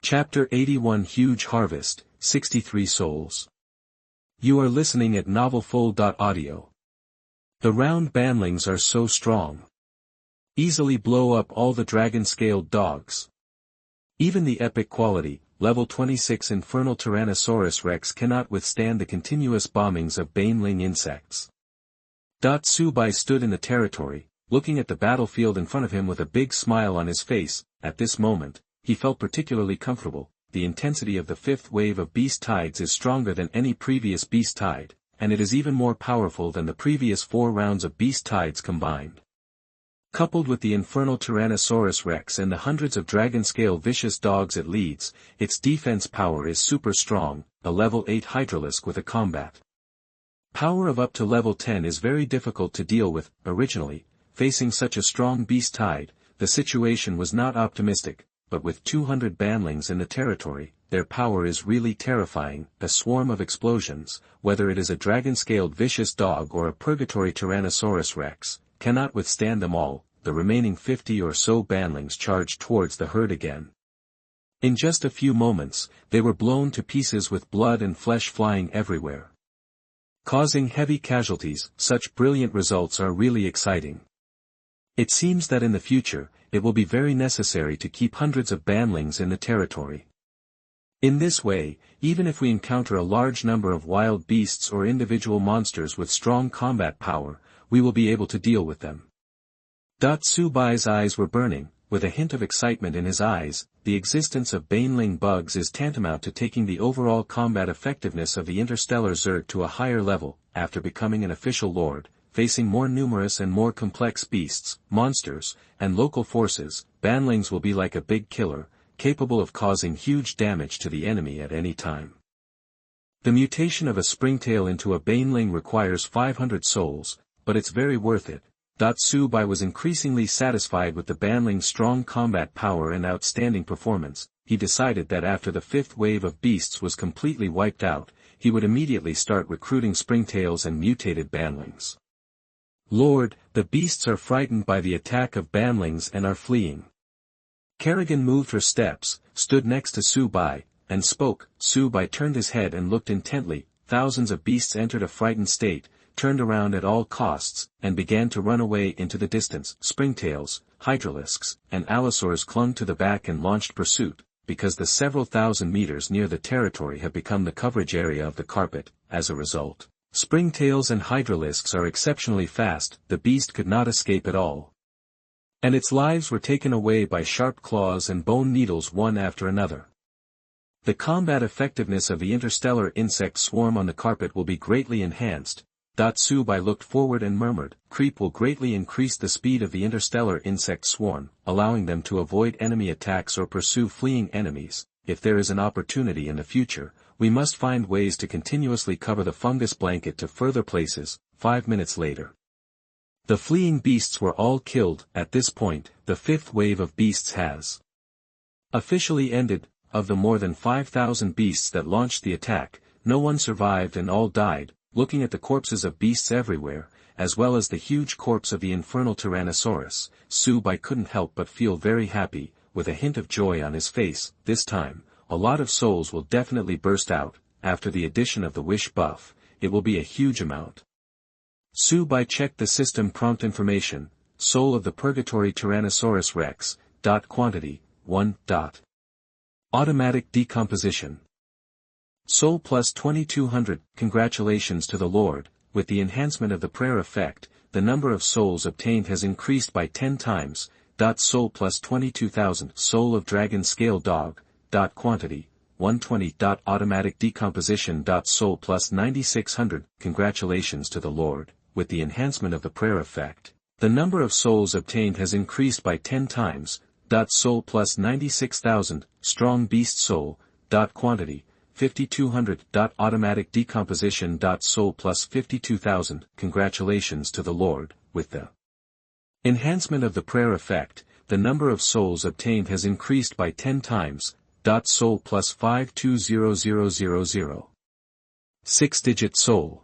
Chapter 81 Huge Harvest, 63 Souls. You are listening at novelfull.audio. The round banlings are so strong. Easily blow up all the dragon-scaled dogs. Even the epic quality, level 26 Infernal Tyrannosaurus Rex cannot withstand the continuous bombings of baneling insects. Subai stood in the territory, looking at the battlefield in front of him with a big smile on his face. At this moment, he felt particularly comfortable. The intensity of the fifth wave of beast tides is stronger than any previous beast tide, and it is even more powerful than the previous 4 rounds of beast tides combined. Coupled with the infernal Tyrannosaurus Rex and the hundreds of dragon-scale vicious dogs it leads, its defense power is super strong, a level 8 Hydralisk with a combat power of up to level 10 is very difficult to deal with. Originally, facing such a strong beast tide, the situation was not optimistic. But with 200 banlings in the territory, their power is really terrifying. A swarm of explosions, whether it is a dragon-scaled vicious dog or a purgatory Tyrannosaurus Rex, cannot withstand them all. The remaining 50 or so banlings charged towards the herd again. In just a few moments, they were blown to pieces with blood and flesh flying everywhere, causing heavy casualties. Such brilliant results are really exciting. It seems that in the future, it will be very necessary to keep hundreds of banlings in the territory. In this way, even if we encounter a large number of wild beasts or individual monsters with strong combat power, we will be able to deal with them. Subai's eyes were burning, with a hint of excitement in his eyes. The existence of baneling bugs is tantamount to taking the overall combat effectiveness of the interstellar Zerg to a higher level. After becoming an official lord, facing more numerous and more complex beasts, monsters, and local forces, banlings will be like a big killer, capable of causing huge damage to the enemy at any time. The mutation of a springtail into a baneling requires 500 souls, but it's very worth it. Subai was increasingly satisfied with the banling's strong combat power and outstanding performance. He decided that after the 5th wave of beasts was completely wiped out, he would immediately start recruiting springtails and mutated banlings. Lord, the beasts are frightened by the attack of banlings and are fleeing. Kerrigan moved her steps, stood next to Subai, and spoke. Subai turned his head and looked intently. Thousands of beasts entered a frightened state, turned around at all costs, and began to run away into the distance. Springtails, Hydralisks, and Allosaurs clung to the back and launched pursuit, because the several thousand meters near the territory have become the coverage area of the carpet. As a result, springtails and hydralisks are exceptionally fast. The beast could not escape at all, and its lives were taken away by sharp claws and bone needles one after another. The combat effectiveness of the interstellar insect swarm on the carpet will be greatly enhanced. Subai looked forward and murmured, "Creep will greatly increase the speed of the interstellar insect swarm, allowing them to avoid enemy attacks or pursue fleeing enemies. If there is an opportunity in the future, we must find ways to continuously cover the fungus blanket to further places." 5 minutes later, the fleeing beasts were all killed. At this point, the 5th wave of beasts has officially ended. Of the more than 5,000 beasts that launched the attack, no one survived and all died. Looking at the corpses of beasts everywhere, as well as the huge corpse of the infernal Tyrannosaurus, Subai couldn't help but feel very happy, with a hint of joy on his face. This time, a lot of souls will definitely burst out. After the addition of the wish buff, it will be a huge amount. Subai checked the system prompt information. Soul of the purgatory Tyrannosaurus Rex. Quantity, 1. Automatic decomposition. Soul plus 2200. Congratulations to the Lord. With the enhancement of the prayer effect, the number of souls obtained has increased by 10 times. Soul plus 22,000. Soul of dragon scale dog. Quantity, 120. Automatic decomposition. Soul plus 9600. Congratulations to the Lord. With the enhancement of the prayer effect, the number of souls obtained has increased by 10 times. Soul plus 96,000. Strong beast soul. Quantity, 5200. Automatic decomposition. Soul plus 52,000. Congratulations to the Lord. With the enhancement of the prayer effect, the number of souls obtained has increased by 10 times. Soul plus 520000. 6-digit soul.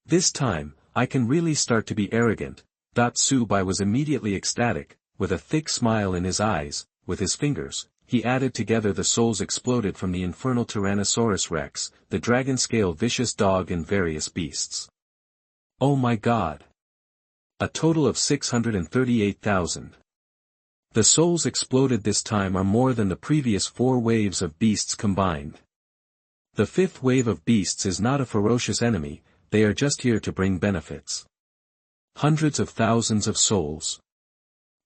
This time, I can really start to be arrogant. Subai was immediately ecstatic, with a thick smile in his eyes. With his fingers, he added together the souls exploded from the infernal Tyrannosaurus Rex, the dragon-scale vicious dog and various beasts. Oh my god! A total of 638,000. The souls exploded this time are more than the previous 4 waves of beasts combined. The 5th wave of beasts is not a ferocious enemy, they are just here to bring benefits. Hundreds of thousands of souls.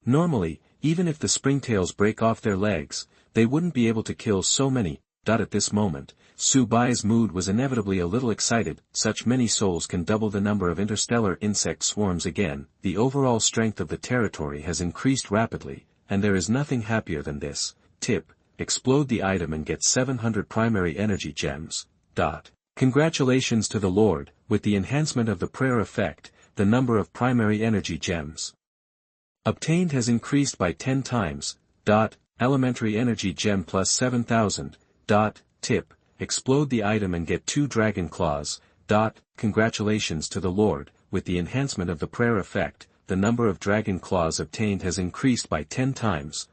Normally, even if the springtails break off their legs, they wouldn't be able to kill so many. At this moment, Su Bai's mood was inevitably a little excited. Such many souls can double the number of interstellar insect swarms again. The overall strength of the territory has increased rapidly, and there is nothing happier than this. Tip: explode the item and get 700 primary energy gems. Congratulations to the Lord, with the enhancement of the prayer effect, the number of primary energy gems obtained has increased by 10 times. Elementary energy gem plus 7,000. Tip: explode the item and get 2 dragon claws. Congratulations to the Lord, with the enhancement of the prayer effect, the number of dragon claws obtained has increased by 10 times.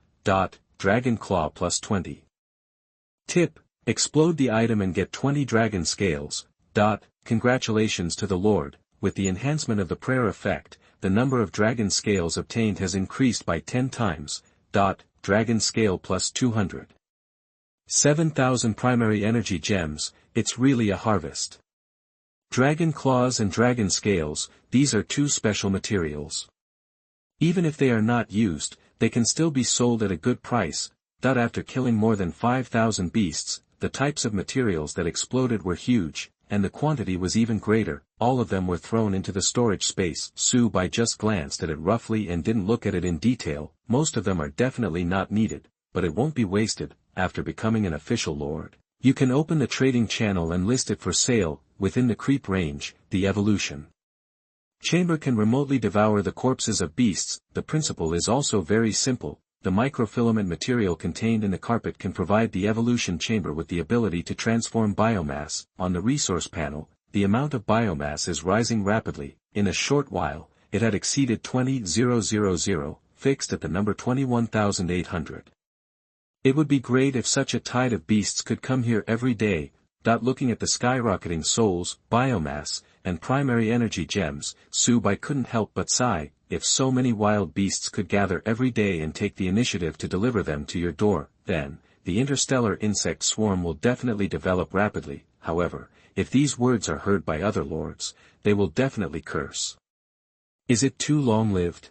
Dragon claw plus 20. Tip: explode the item and get 20 dragon scales. Congratulations to the Lord, with the enhancement of the prayer effect, the number of dragon scales obtained has increased by 10 times. Dragon scale plus 200. 7,000 primary energy gems, it's really a harvest. Dragon claws and dragon scales, these are 2 special materials. Even if they are not used, they can still be sold at a good price. After killing more than 5,000 beasts, the types of materials that exploded were huge, and the quantity was even greater. All of them were thrown into the storage space. Su Bai just glanced at it roughly and didn't look at it in detail. Most of them are definitely not needed, but it won't be wasted. After becoming an official lord, you can open the trading channel and list it for sale. Within the creep range, the evolution chamber can remotely devour the corpses of beasts. The principle is also very simple. The microfilament material contained in the carpet can provide the evolution chamber with the ability to transform biomass. On the resource panel, the amount of biomass is rising rapidly. In a short while, it had exceeded 20,000, fixed at the number 21,800. It would be great if such a tide of beasts could come here every day. Looking at the skyrocketing souls, biomass, and primary energy gems, Su Bai couldn't help but sigh. If so many wild beasts could gather every day and take the initiative to deliver them to your door, then, the interstellar insect swarm will definitely develop rapidly. However, if these words are heard by other lords, they will definitely curse. Is it too long-lived?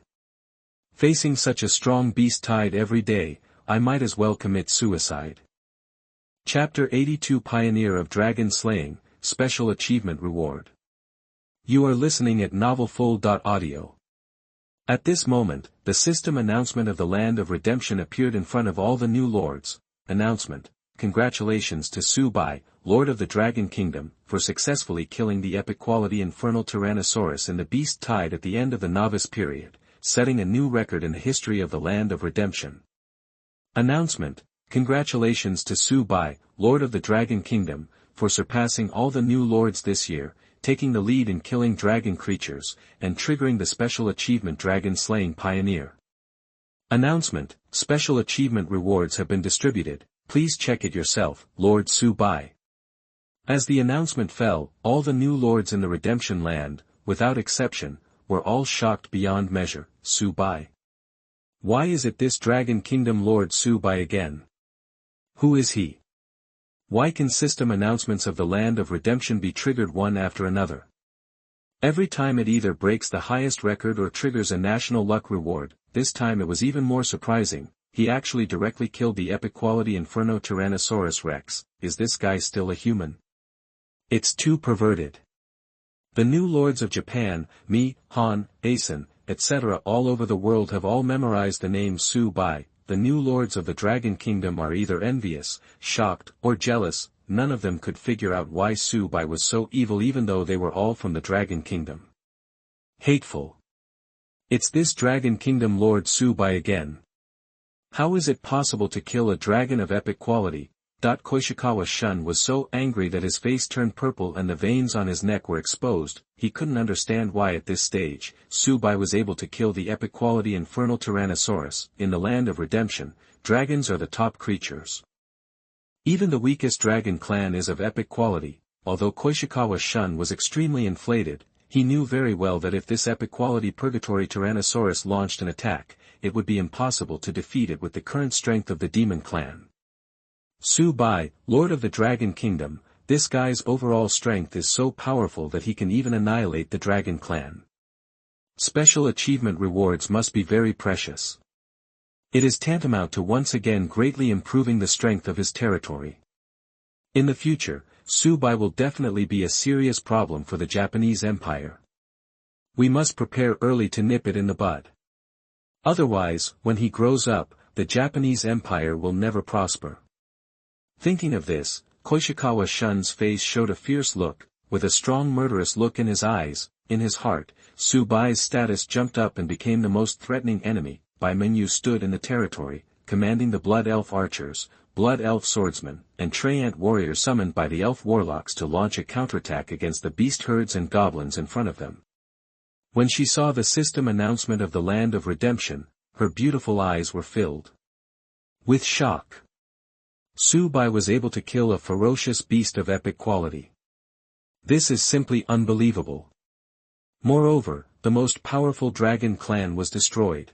Facing such a strong beast tide every day, I might as well commit suicide. Chapter 82 Pioneer of Dragon Slaying, Special Achievement Reward. You are listening at novelfull.audio. At this moment, the system announcement of the Land of Redemption appeared in front of all the new lords. Announcement: congratulations to Su Bai, Lord of the Dragon Kingdom, for successfully killing the epic-quality infernal Tyrannosaurus in the Beast Tide at the end of the Novice period, setting a new record in the history of the Land of Redemption. Announcement: congratulations to Su Bai, Lord of the Dragon Kingdom, for surpassing all the new lords this year, taking the lead in killing dragon creatures, and triggering the Special Achievement Dragon Slaying Pioneer. Announcement: special achievement rewards have been distributed, please check it yourself, Lord Su Bai. As the announcement fell, all the new lords in the Redemption Land, without exception, were all shocked beyond measure. Su Bai. Why is it this Dragon Kingdom Lord Su Bai again? Who is he? Why can system announcements of the Land of Redemption be triggered one after another? Every time it either breaks the highest record or triggers a national luck reward. This time it was even more surprising, he actually directly killed the epic-quality Inferno Tyrannosaurus Rex. Is this guy still a human? It's too perverted. The new lords of Japan, Mi, Han, Asen, etc. all over the world have all memorized the name Su Bai. The new lords of the Dragon Kingdom are either envious, shocked, or jealous. None of them could figure out why Su Bai was so evil even though they were all from the Dragon Kingdom. Hateful. It's this Dragon Kingdom Lord Su Bai again. How is it possible to kill a dragon of epic quality? Koishikawa Shun was so angry that his face turned purple and the veins on his neck were exposed. He couldn't understand why at this stage, Su Bai was able to kill the epic-quality infernal Tyrannosaurus. In the Land of Redemption, dragons are the top creatures. Even the weakest dragon clan is of epic quality. Although Koishikawa Shun was extremely inflated, he knew very well that if this epic quality purgatory Tyrannosaurus launched an attack, it would be impossible to defeat it with the current strength of the demon clan. Su Bai, Lord of the Dragon Kingdom, this guy's overall strength is so powerful that he can even annihilate the dragon clan. Special achievement rewards must be very precious. It is tantamount to once again greatly improving the strength of his territory. In the future, Su Bai will definitely be a serious problem for the Japanese Empire. We must prepare early to nip it in the bud. Otherwise, when he grows up, the Japanese Empire will never prosper. Thinking of this, Koishikawa Shun's face showed a fierce look, with a strong murderous look in his eyes. In his heart, Su Bai's status jumped up and became the most threatening enemy. Bai Mengyu stood in the territory, commanding the Blood Elf archers, Blood Elf swordsmen, and Treant warriors summoned by the Elf warlocks to launch a counterattack against the beast herds and goblins in front of them. When she saw the system announcement of the Land of Redemption, her beautiful eyes were filled with shock. Su Bai was able to kill a ferocious beast of epic quality. This is simply unbelievable. Moreover, the most powerful dragon clan was destroyed.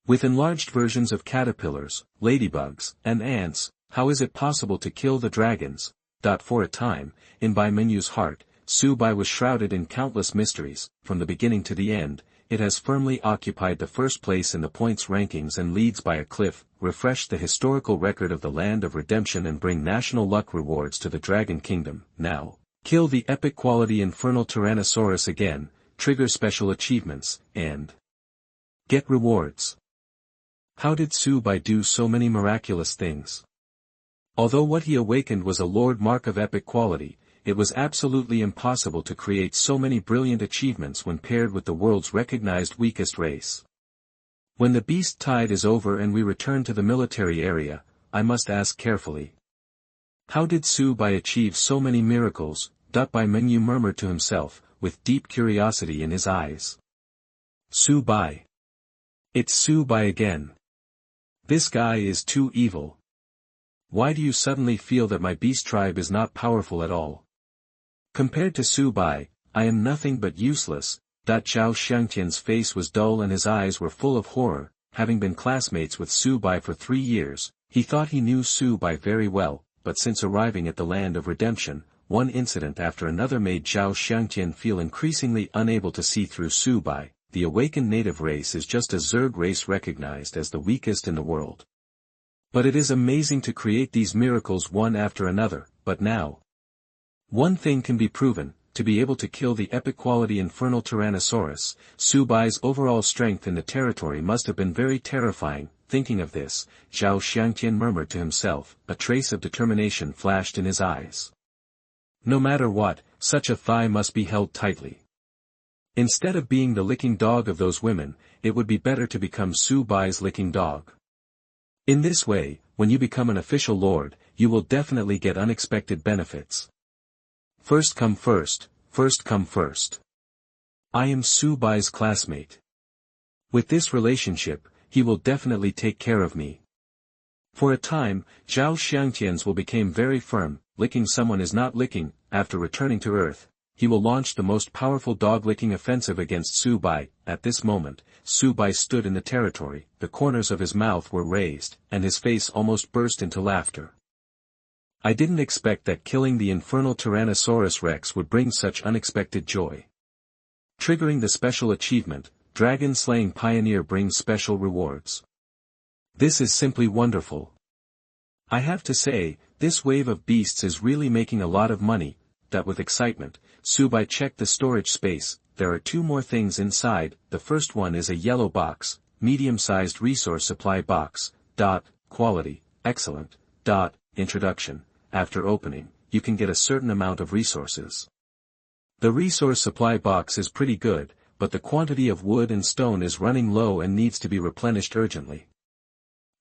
With enlarged versions of caterpillars, ladybugs, and ants, how is it possible to kill the dragons? For a time, in Bai Menyu's heart, Su Bai was shrouded in countless mysteries. From the beginning to the end, it has firmly occupied the first place in the points rankings and leads by a cliff, refresh the historical record of the Land of Redemption and bring national luck rewards to the Dragon Kingdom. Now, kill the epic quality infernal Tyrannosaurus again, trigger special achievements, and get rewards. How did Su Bai do so many miraculous things? Although what he awakened was a Lord Mark of epic quality, it was absolutely impossible to create so many brilliant achievements when paired with the world's recognized weakest race. When the beast tide is over and we return to the military area, I must ask carefully. How did Su Bai achieve so many miracles? Bai Mengyu murmured to himself, with deep curiosity in his eyes. Su Bai. It's Su Bai again. This guy is too evil. Why do you suddenly feel that my beast tribe is not powerful at all? Compared to Su Bai, I am nothing but useless. Zhao Xiangtian's face was dull and his eyes were full of horror. Having been classmates with Su Bai for 3 years, he thought he knew Su Bai very well, but since arriving at the Land of Redemption, one incident after another made Zhao Xiangtian feel increasingly unable to see through Su Bai. The awakened native race is just a Zerg race recognized as the weakest in the world. But it is amazing to create these miracles one after another. But now, one thing can be proven, to be able to kill the epic quality infernal Tyrannosaurus. Su Bai's overall strength in the territory must have been very terrifying. Thinking of this, Zhao Xiangtian murmured to himself, a trace of determination flashed in his eyes. No matter what, such a thigh must be held tightly. Instead of being the licking dog of those women, it would be better to become Su Bai's licking dog. In this way, when you become an official lord, you will definitely get unexpected benefits. First come first, first come first. I am Su Bai's classmate. With this relationship, he will definitely take care of me. For a time, Zhao Xiangtian's will became very firm. Licking someone is not licking. After returning to Earth, he will launch the most powerful dog-licking offensive against Su Bai. At this moment, Su Bai stood in the territory, the corners of his mouth were raised, and his face almost burst into laughter. I didn't expect that killing the infernal Tyrannosaurus Rex would bring such unexpected joy. Triggering the special achievement, Dragon Slaying Pioneer brings special rewards. This is simply wonderful. I have to say, this wave of beasts is really making a lot of money. With excitement, Su Bai checked the storage space. There are 2 more things inside. The first one is a yellow box, medium-sized resource supply box. Quality, excellent. Introduction. After opening, you can get a certain amount of resources. The resource supply box is pretty good, but the quantity of wood and stone is running low and needs to be replenished urgently.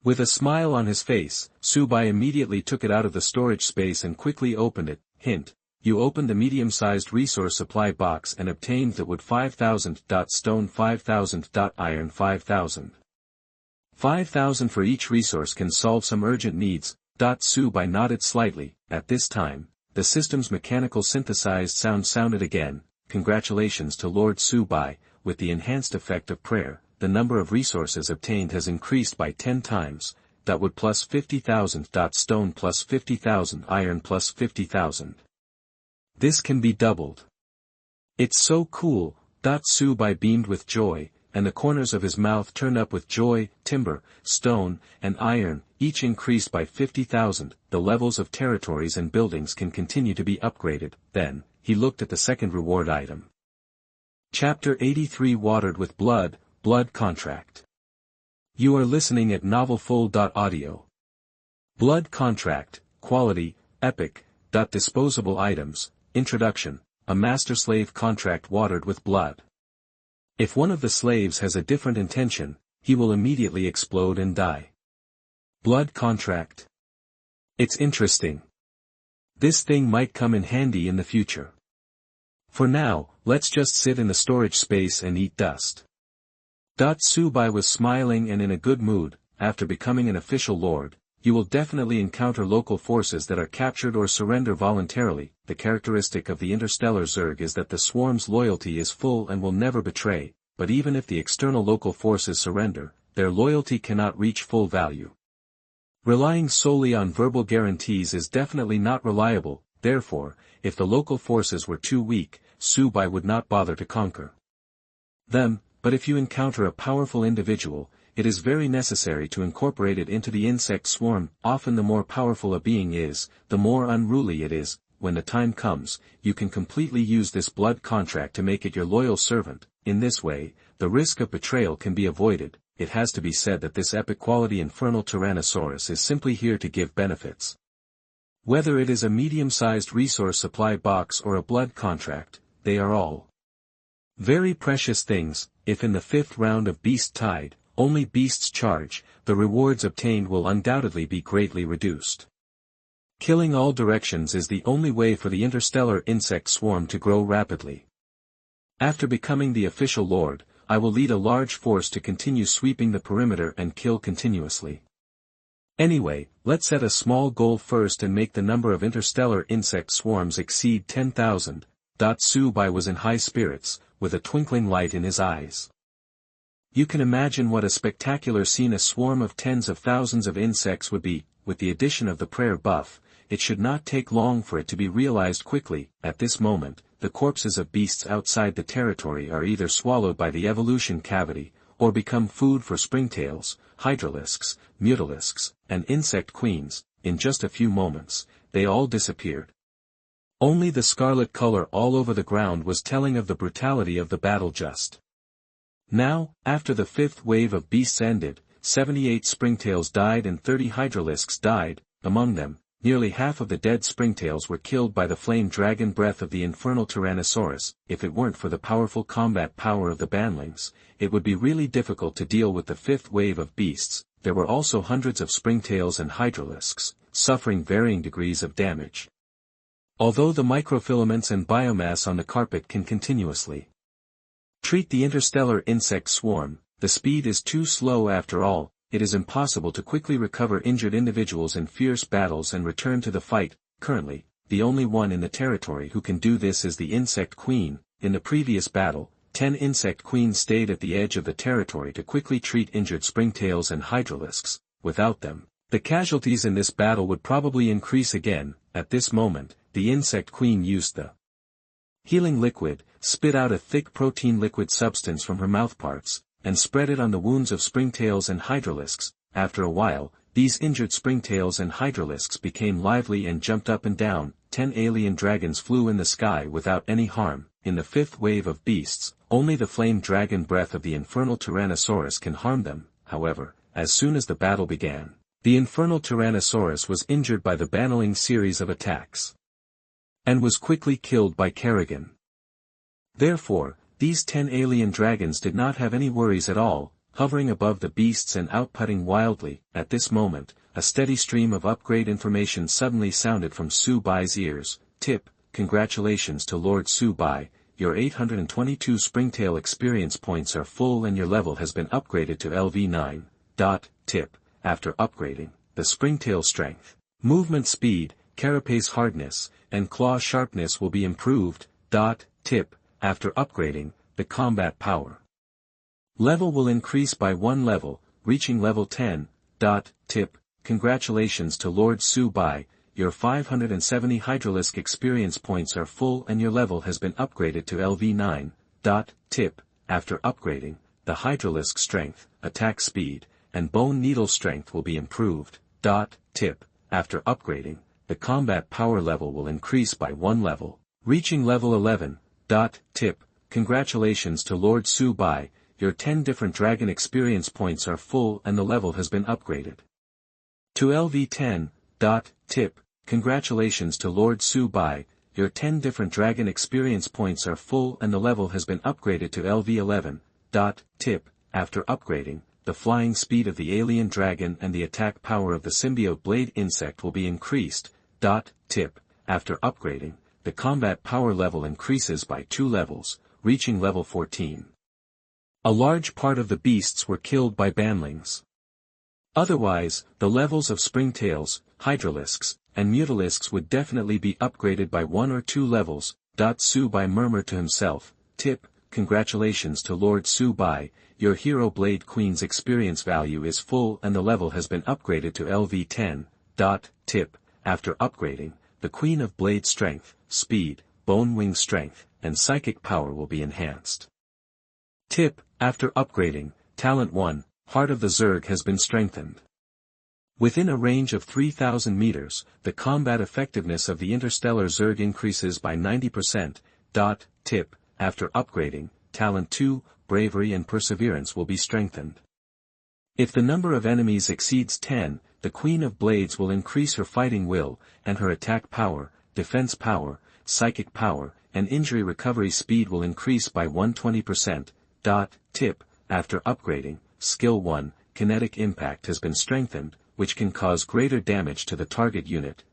With a smile on his face, Su Bai immediately took it out of the storage space and quickly opened it. Hint. You opened the medium-sized resource supply box and obtained the wood 5,000. Stone 5,000. Iron 5,000. 5,000 for each resource can solve some urgent needs. Subai nodded slightly. At this time, the system's mechanical synthesized sound sounded again. Congratulations to Lord Subai, with the enhanced effect of prayer, the number of resources obtained has increased by 10 times. Wood plus 50,000. Stone plus 50,000. Iron plus 50,000. This can be doubled. It's so cool. Subai beamed with joy, and the corners of his mouth turned up with joy. Timber, stone, and iron, each increased by 50,000. The levels of territories and buildings can continue to be upgraded. Then, he looked at the second reward item. Chapter 83 Watered with Blood, Blood Contract. You are listening at novelfull.audio. Blood Contract, Quality, Epic. Disposable items, Introduction, a master-slave contract watered with blood. If one of the slaves has a different intention, he will immediately explode and die. Blood Contract. It's interesting. This thing might come in handy in the future. For now, let's just sit in the storage space and eat dust. Subai was smiling and in a good mood. After becoming an official lord, you will definitely encounter local forces that are captured or surrender voluntarily. The characteristic of the interstellar Zerg is that the swarm's loyalty is full and will never betray, but even if the external local forces surrender, their loyalty cannot reach full value. Relying solely on verbal guarantees is definitely not reliable. Therefore, if the local forces were too weak, Subai would not bother to conquer them. But if you encounter a powerful individual, it is very necessary to incorporate it into the insect swarm. Often the more powerful a being is, the more unruly it is. When the time comes, you can completely use this blood contract to make it your loyal servant. In this way, the risk of betrayal can be avoided. It has to be said that this epic quality infernal Tyrannosaurus is simply here to give benefits. Whether it is a medium-sized resource supply box or a blood contract, they are all very precious things. If in the 5th round of Beast Tide, only beasts charge, the rewards obtained will undoubtedly be greatly reduced. Killing all directions is the only way for the interstellar insect swarm to grow rapidly. After becoming the official lord, I will lead a large force to continue sweeping the perimeter and kill continuously. Anyway, let's set a small goal first and make the number of interstellar insect swarms exceed 10,000. Subai was in high spirits, with a twinkling light in his eyes. You can imagine what a spectacular scene a swarm of tens of thousands of insects would be. With the addition of the prayer buff, it should not take long for it to be realized quickly. At this moment, the corpses of beasts outside the territory are either swallowed by the evolution cavity, or become food for springtails, hydralisks, mutalisks, and insect queens. In just a few moments, they all disappeared. Only the scarlet color all over the ground was telling of the brutality of the battle just now. After the 5th wave of beasts ended, 78 springtails died and 30 hydralisks died. Among them, nearly half of the dead springtails were killed by the flame dragon breath of the infernal Tyrannosaurus. If it weren't for the powerful combat power of the banlings, it would be really difficult to deal with the 5th wave of beasts. There were also hundreds of springtails and hydralisks, suffering varying degrees of damage. Although the microfilaments and biomass on the carpet can continuously treat the interstellar insect swarm, the speed is too slow after all. It is impossible to quickly recover injured individuals in fierce battles and return to the fight. Currently, the only one in the territory who can do this is the insect queen. In the previous battle, 10 insect queens stayed at the edge of the territory to quickly treat injured springtails and hydralisks. Without them, the casualties in this battle would probably increase again. At this moment, the insect queen used the healing liquid, spit out a thick protein liquid substance from her mouthparts, and spread it on the wounds of springtails and hydralisks. After a while, these injured springtails and hydralisks became lively and jumped up and down. 10 alien dragons flew in the sky without any harm. In the 5th wave of beasts, only the flame dragon breath of the infernal Tyrannosaurus can harm them. However, as soon as the battle began, the infernal Tyrannosaurus was injured by the Bannerling series of attacks, and was quickly killed by Kerrigan. Therefore, these 10 alien dragons did not have any worries at all, hovering above the beasts and outputting wildly. At this moment, a steady stream of upgrade information suddenly sounded from Subai's ears. Tip, congratulations to Lord Subai, your 822 springtail experience points are full and your level has been upgraded to LV9. Tip, after upgrading, the springtail strength, movement speed, carapace hardness, and claw sharpness will be improved. Tip, after upgrading, the combat power level will increase by 1 level, reaching level 10. Tip, congratulations to Lord Su-bai, your 570 Hydralisk experience points are full and your level has been upgraded to LV9. Tip, after upgrading, the Hydralisk strength, attack speed, and bone needle strength will be improved. Tip, after upgrading, the combat power level will increase by 1 level, reaching level 11. Tip, congratulations to Lord Su-bai, your 10 different dragon experience points are full and the level has been upgraded to LV10. Tip, congratulations to Lord Su-bai, your 10 different dragon experience points are full and the level has been upgraded to LV11. Tip, after upgrading, the flying speed of the alien dragon and the attack power of the symbiote blade insect will be increased. Tip, after upgrading, the combat power level increases by 2 levels, reaching level 14. A large part of the beasts were killed by banlings. Otherwise, the levels of springtails, hydralisks, and mutalisks would definitely be upgraded by 1 or 2 levels. Su-bai murmured to himself. Tip, congratulations to Lord Su-bai, your Hero Blade Queen's experience value is full and the level has been upgraded to LV10. Tip, after upgrading, the Queen of Blade strength, speed, bone wing strength, and psychic power will be enhanced. Tip, after upgrading, Talent 1, Heart of the Zerg has been strengthened. Within a range of 3,000 meters, the combat effectiveness of the Interstellar Zerg increases by 90%. Tip, after upgrading, Talent 2, Bravery and Perseverance will be strengthened. If the number of enemies exceeds 10, the Queen of Blades will increase her fighting will, and her attack power, defense power, psychic power, and injury recovery speed will increase by 120%. Tip, after upgrading, Skill 1, Kinetic Impact has been strengthened, which can cause greater damage to the target unit.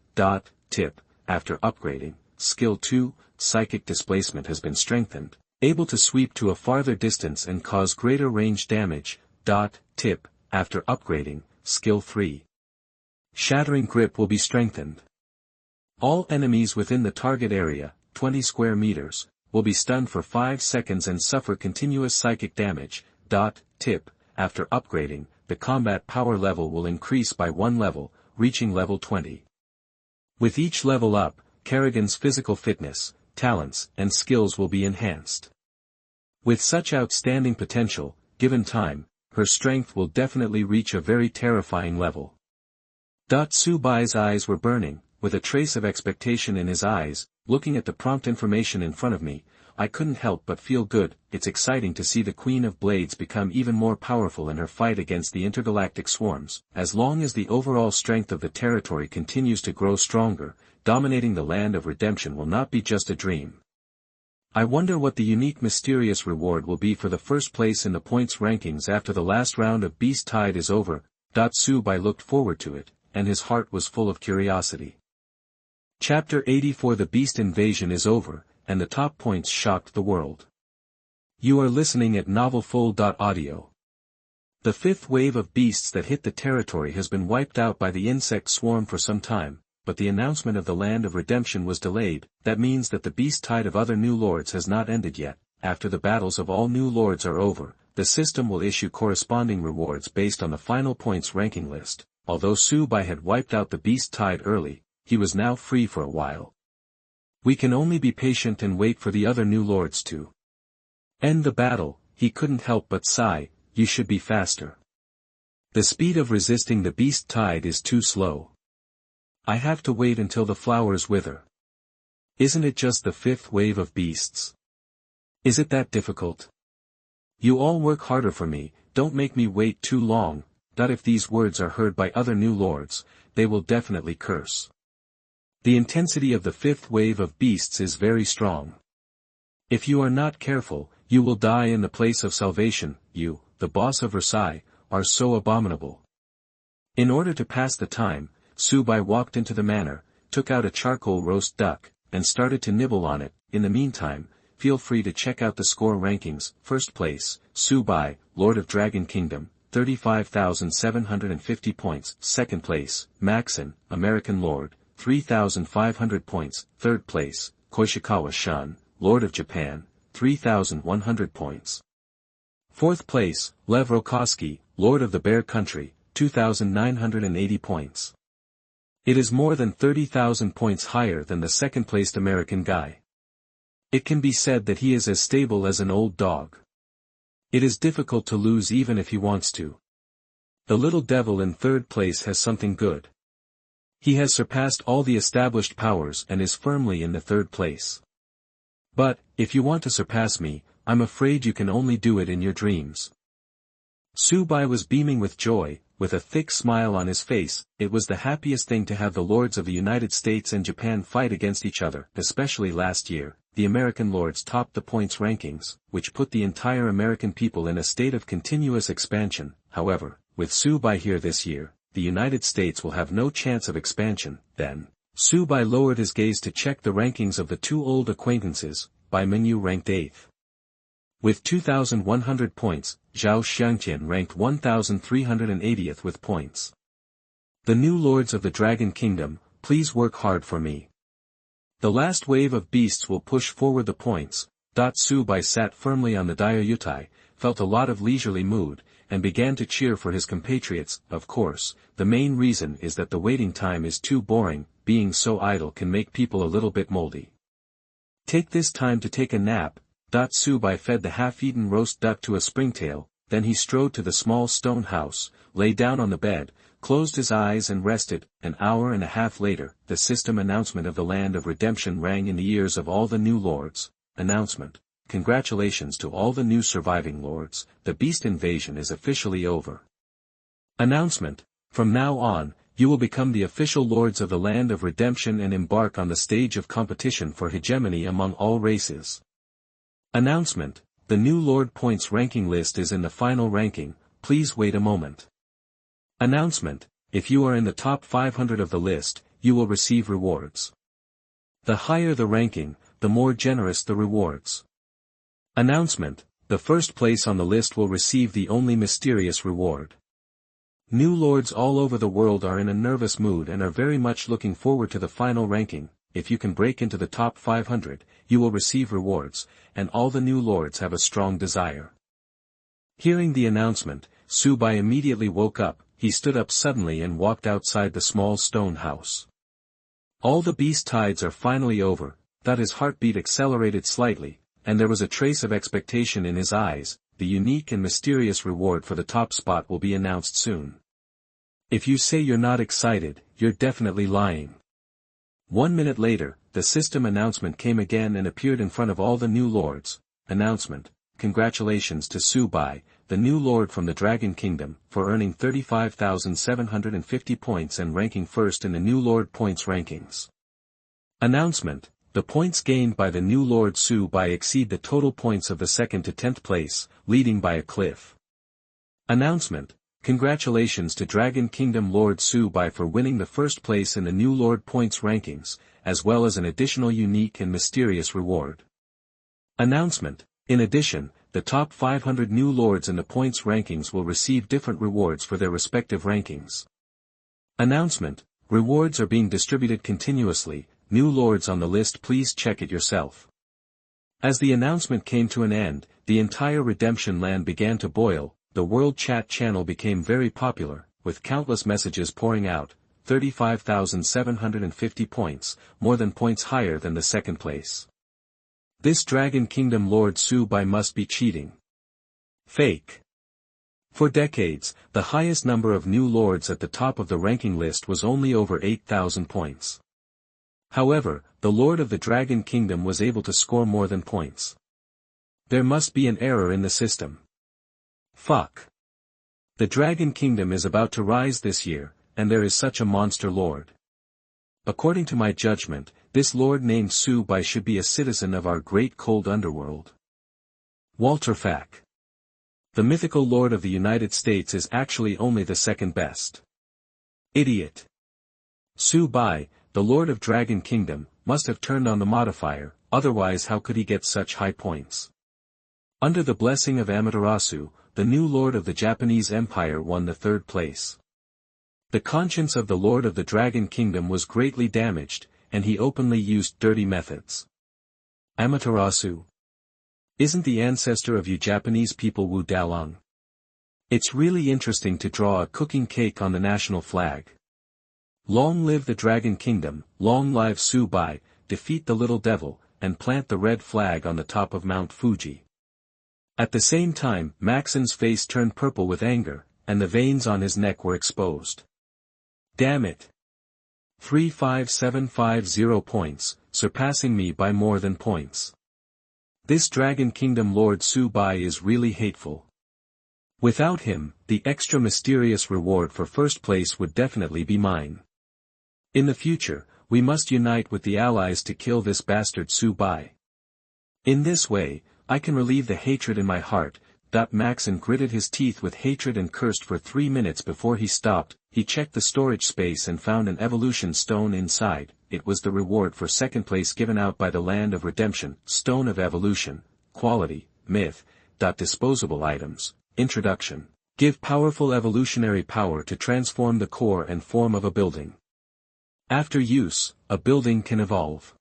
Tip, after upgrading, Skill 2, Psychic Displacement has been strengthened, able to sweep to a farther distance and cause greater range damage. Tip, after upgrading, Skill 3, Shattering Grip will be strengthened. All enemies within the target area, 20 square meters, will be stunned for 5 seconds and suffer continuous psychic damage. Tip, after upgrading, the combat power level will increase by 1 level, reaching level 20. With each level up, Kerrigan's physical fitness, talents, and skills will be enhanced. With such outstanding potential, given time, her strength will definitely reach a very terrifying level. Su-bai's eyes were burning, with a trace of expectation in his eyes. Looking at the prompt information in front of me, I couldn't help but feel good. It's exciting to see the Queen of Blades become even more powerful in her fight against the intergalactic swarms. As long as the overall strength of the territory continues to grow stronger, dominating the land of redemption will not be just a dream. I wonder what the unique mysterious reward will be for the first place in the points rankings after the last round of Beast Tide is over. Su-bai looked forward to it, and his heart was full of curiosity. Chapter 84. The Beast Invasion is over, and the top points shocked the world. You are listening at novelfull.audio. The fifth wave of beasts that hit the territory has been wiped out by the insect swarm for some time, but the announcement of the Land of Redemption was delayed. That means that the beast tide of other new lords has not ended yet. After the battles of all new lords are over, the system will issue corresponding rewards based on the final points ranking list. Although Su-bai had wiped out the beast tide early, he was now free for a while. We can only be patient and wait for the other new lords to end the battle. He couldn't help but sigh. You should be faster. The speed of resisting the beast tide is too slow. I have to wait until the flowers wither. Isn't it just the fifth wave of beasts? Is it that difficult? You all work harder for me, don't make me wait too long. If these words are heard by other new lords, they will definitely curse. The intensity of the fifth wave of beasts is very strong. If you are not careful, you will die in the place of salvation. You, the boss of Versailles, are so abominable. In order to pass the time, Su-bai walked into the manor, took out a charcoal roast duck, and started to nibble on it. In the meantime, feel free to check out the score rankings. First place, Su-bai, Lord of Dragon Kingdom, 35,750 points. Second place, Maxon, American Lord, 3,500 points. Third place, Koishikawa Shun, Lord of Japan, 3,100 points. Fourth place, Lev Rokoski, Lord of the Bear Country, 2,980 points. It is more than 30,000 points higher than the second-placed American guy. It can be said that he is as stable as an old dog. It is difficult to lose even if he wants to. The little devil in third place has something good. He has surpassed all the established powers and is firmly in the third place. But, if you want to surpass me, I'm afraid you can only do it in your dreams. Subai was beaming with joy, with a thick smile on his face. It was the happiest thing to have the lords of the United States and Japan fight against each other, especially last year. The American lords topped the points rankings, which put the entire American people in a state of continuous expansion. However, with Subai here this year, the United States will have no chance of expansion. Then, Subai lowered his gaze to check the rankings of the two old acquaintances. Bai Mingyu ranked 8th. With 2,100 points, Zhao Xiangtian ranked 1,380th with points. The new lords of the Dragon Kingdom, please work hard for me. The last wave of beasts will push forward the points. Subai sat firmly on the Diayutai, felt a lot of leisurely mood, and began to cheer for his compatriots. Of course, the main reason is that the waiting time is too boring. Being so idle can make people a little bit moldy. Take this time to take a nap. Subai fed the half-eaten roast duck to a springtail, then he strode to the small stone house, lay down on the bed, closed his eyes and rested. An hour and a half later, the system announcement of the Land of Redemption rang in the ears of all the new lords. Announcement: congratulations to all the new surviving lords, the beast invasion is officially over. Announcement: from now on, you will become the official lords of the Land of Redemption and embark on the stage of competition for hegemony among all races. Announcement: the new lord points ranking list is in the final ranking, please wait a moment. Announcement: if you are in the top 500 of the list, you will receive rewards. The higher the ranking, the more generous the rewards. Announcement: the first place on the list will receive the only mysterious reward. New lords all over the world are in a nervous mood and are very much looking forward to the final ranking. If you can break into the top 500, you will receive rewards, and all the new lords have a strong desire. Hearing the announcement, Subai immediately woke up. He stood up suddenly and walked outside the small stone house. All the beast tides are finally over. That his heartbeat accelerated slightly, and there was a trace of expectation in his eyes. The unique and mysterious reward for the top spot will be announced soon. If you say you're not excited, you're definitely lying. 1 minute later, the system announcement came again and appeared in front of all the new lords. Announcement: congratulations to Subai, the new lord from the Dragon Kingdom, for earning 35,750 points and ranking first in the new lord points rankings. Announcement: the points gained by the new lord Subai exceed the total points of the 2nd to 10th place, leading by a cliff. Announcement: congratulations to Dragon Kingdom Lord Subai for winning the first place in the new lord points rankings, as well as an additional unique and mysterious reward. Announcement: in addition, the top 500 new lords in the points rankings will receive different rewards for their respective rankings. Announcement: rewards are being distributed continuously. New lords on the list, please check it yourself. As the announcement came to an end, the entire Redemption land began to boil. The World Chat channel became very popular, with countless messages pouring out. 35,750 points, more than points higher than the second place. This Dragon Kingdom Lord Subai must be cheating. Fake. For decades, the highest number of new lords at the top of the ranking list was only over 8,000 points. However, the Lord of the Dragon Kingdom was able to score more than points. There must be an error in the system. Fuck. The Dragon Kingdom is about to rise this year, and there is such a monster lord. According to my judgment, this lord named Subai should be a citizen of our great cold underworld. Walter Fack. The mythical lord of the United States is actually only the second best. Idiot. Subai, the lord of Dragon Kingdom, must have turned on the modifier, otherwise how could he get such high points? Under the blessing of Amaterasu, the new lord of the Japanese Empire won the third place. The conscience of the Lord of the Dragon Kingdom was greatly damaged, and he openly used dirty methods. Amaterasu. Isn't the ancestor of you Japanese people Wu Dalong? It's really interesting to draw a cooking cake on the national flag. Long live the Dragon Kingdom, long live Su Bai, defeat the little devil, and plant the red flag on the top of Mount Fuji. At the same time, Maxon's face turned purple with anger, and the veins on his neck were exposed. Damn it! 35750 points, surpassing me by more than points. This Dragon Kingdom Lord Su Bai is really hateful. Without him, the extra mysterious reward for first place would definitely be mine. In the future, we must unite with the allies to kill this bastard Su Bai. In this way, I can relieve the hatred in my heart. Maxon gritted his teeth with hatred and cursed for 3 minutes before he stopped. He checked the storage space and found an evolution stone inside. It was the reward for second place given out by the Land of Redemption. Stone of Evolution, Quality, Myth. Disposable items. Introduction. Give powerful evolutionary power to transform the core and form of a building. After use, a building can evolve.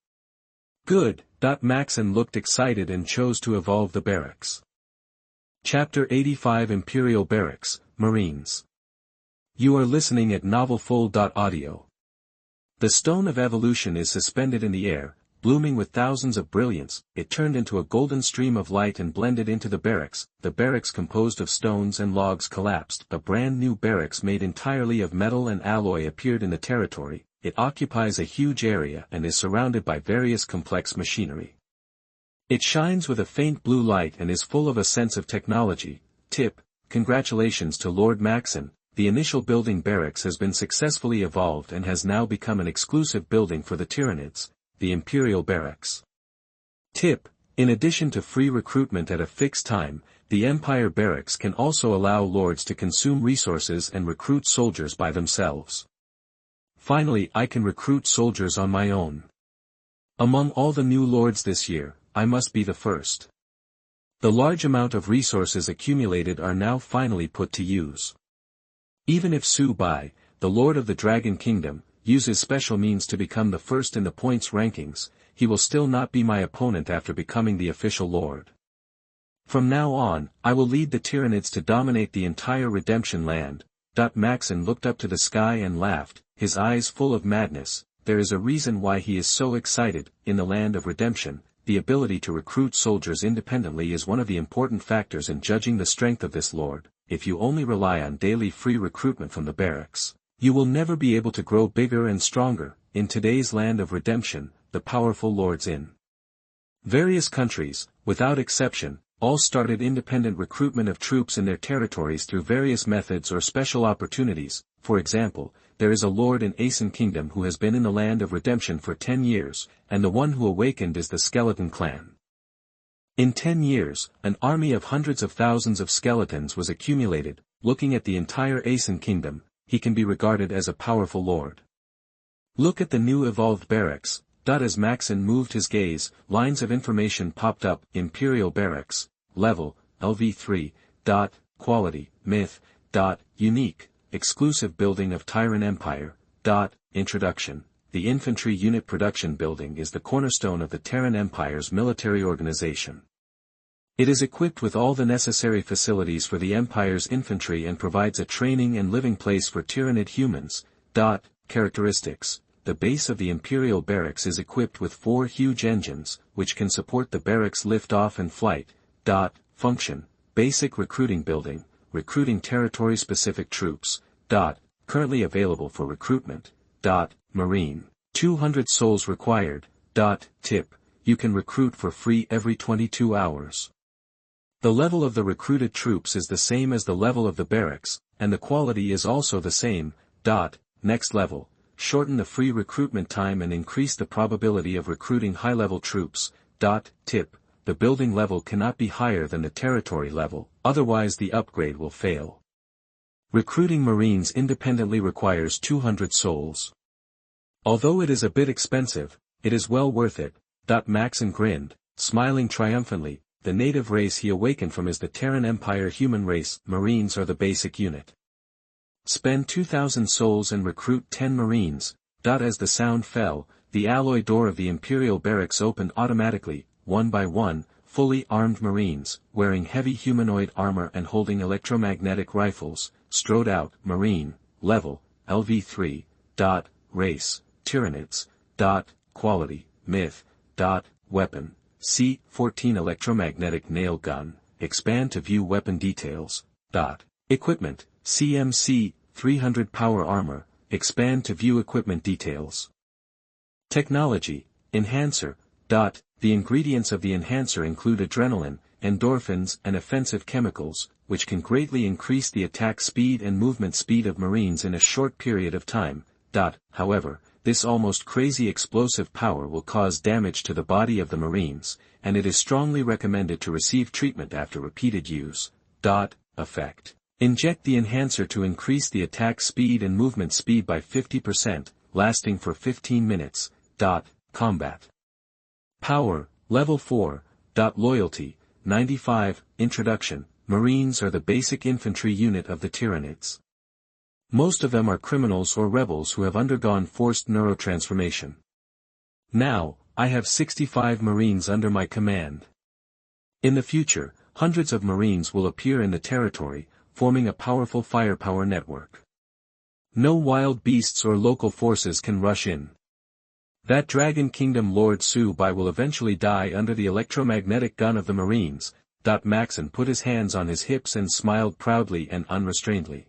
Good. Maxon looked excited and chose to evolve the barracks. Chapter 85 Imperial Barracks, Marines. You are listening at novelfull.audio. The stone of evolution is suspended in the air, blooming with thousands of brilliance. It turned into a golden stream of light and blended into the barracks. The barracks composed of stones and logs collapsed. A brand new barracks made entirely of metal and alloy appeared in the territory. It occupies a huge area and is surrounded by various complex machinery. It shines with a faint blue light and is full of a sense of technology. Tip: congratulations to Lord Maxon, the initial building barracks has been successfully evolved and has now become an exclusive building for the Tyranids, the Imperial Barracks. Tip: in addition to free recruitment at a fixed time, the Empire Barracks can also allow lords to consume resources and recruit soldiers by themselves. Finally, I can recruit soldiers on my own. Among all the new lords this year, I must be the first. The large amount of resources accumulated are now finally put to use. Even if Su Bai, the Lord of the Dragon Kingdom, uses special means to become the first in the points rankings, he will still not be my opponent after becoming the official lord. From now on, I will lead the Tyranids to dominate the entire Redemption land. Maxon looked up to the sky and laughed, his eyes full of madness. There is a reason why he is so excited. In the Land of Redemption, the ability to recruit soldiers independently is one of the important factors in judging the strength of this lord. If you only rely on daily free recruitment from the barracks, you will never be able to grow bigger and stronger. In today's Land of Redemption, the powerful lords in various countries, without exception, all started independent recruitment of troops in their territories through various methods or special opportunities. For example, there is a lord in Asen Kingdom who has been in the Land of Redemption for 10 years, and the one who awakened is the Skeleton Clan. In 10 years, an army of hundreds of thousands of skeletons was accumulated. Looking at the entire Asen Kingdom, he can be regarded as a powerful lord. Look at the new evolved barracks. As Maxon moved his gaze, lines of information popped up. Imperial Barracks, Level, LV3, Quality, Myth, Unique, Exclusive Building of Tyran Empire, Introduction. The Infantry Unit Production Building is the cornerstone of the Terran Empire's military organization. It is equipped with all the necessary facilities for the Empire's infantry and provides a training and living place for Tyranid humans. Characteristics. The base of the Imperial Barracks is equipped with 4 huge engines, which can support the barracks lift-off and flight. Function. Basic recruiting building, recruiting territory-specific troops. Currently available for recruitment. Marine. 200 souls required. Tip. You can recruit for free every 22 hours. The level of the recruited troops is the same as the level of the barracks, and the quality is also the same. Next level. Shorten the free recruitment time and increase the probability of recruiting high-level troops. Tip. The building level cannot be higher than the territory level, otherwise the upgrade will fail. Recruiting Marines independently requires 200 souls. Although it is a bit expensive, it is well worth it. Maxon grinned, smiling triumphantly. the native race he awakened from is the Terran Empire human race. Marines are the basic unit. Spend 2,000 souls and recruit 10 Marines. As the sound fell, the alloy door of the Imperial Barracks opened automatically, one by one, fully armed Marines, wearing heavy humanoid armor and holding electromagnetic rifles, strode out. Marine, level, LV3, race, Tyranids, quality, myth, weapon, C14 electromagnetic nail gun, expand to view weapon details, equipment, CMC, 300 power armor, expand to view equipment details. Technology, enhancer, the ingredients of the enhancer include adrenaline, endorphins and offensive chemicals, which can greatly increase the attack speed and movement speed of Marines in a short period of time. However, this almost crazy explosive power will cause damage to the body of the Marines, and it is strongly recommended to receive treatment after repeated use. Effect. Inject the enhancer to increase the attack speed and movement speed by 50%, lasting for 15 minutes. Combat. Power, level 4. Loyalty, 95. Introduction. Marines are the basic infantry unit of the Tyranids. Most of them are criminals or rebels who have undergone forced neurotransformation. Now, I have 65 Marines under my command. In the future, hundreds of Marines will appear in the territory, forming a powerful firepower network. No wild beasts or local forces can rush in. That Dragon Kingdom Lord Su-Bai will eventually die under the electromagnetic gun of the Marines. Maxon put his hands on his hips and smiled proudly and unrestrainedly.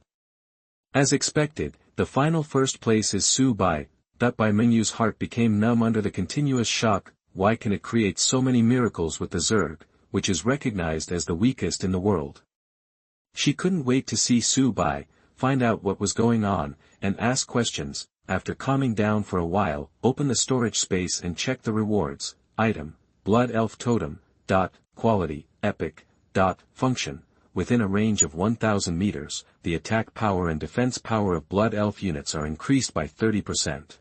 As expected, the final first place is Su-Bai. Bai Mingyu's heart became numb under the continuous shock. Why can it create so many miracles with the Zerg, which is recognized as the weakest in the world? She couldn't wait to see Su-Bai, find out what was going on, and ask questions. After calming down for a while, open the storage space and check the rewards. Item, Blood Elf Totem. Quality, Epic. Function, within a range of 1,000 meters, the attack power and defense power of Blood Elf units are increased by 30%.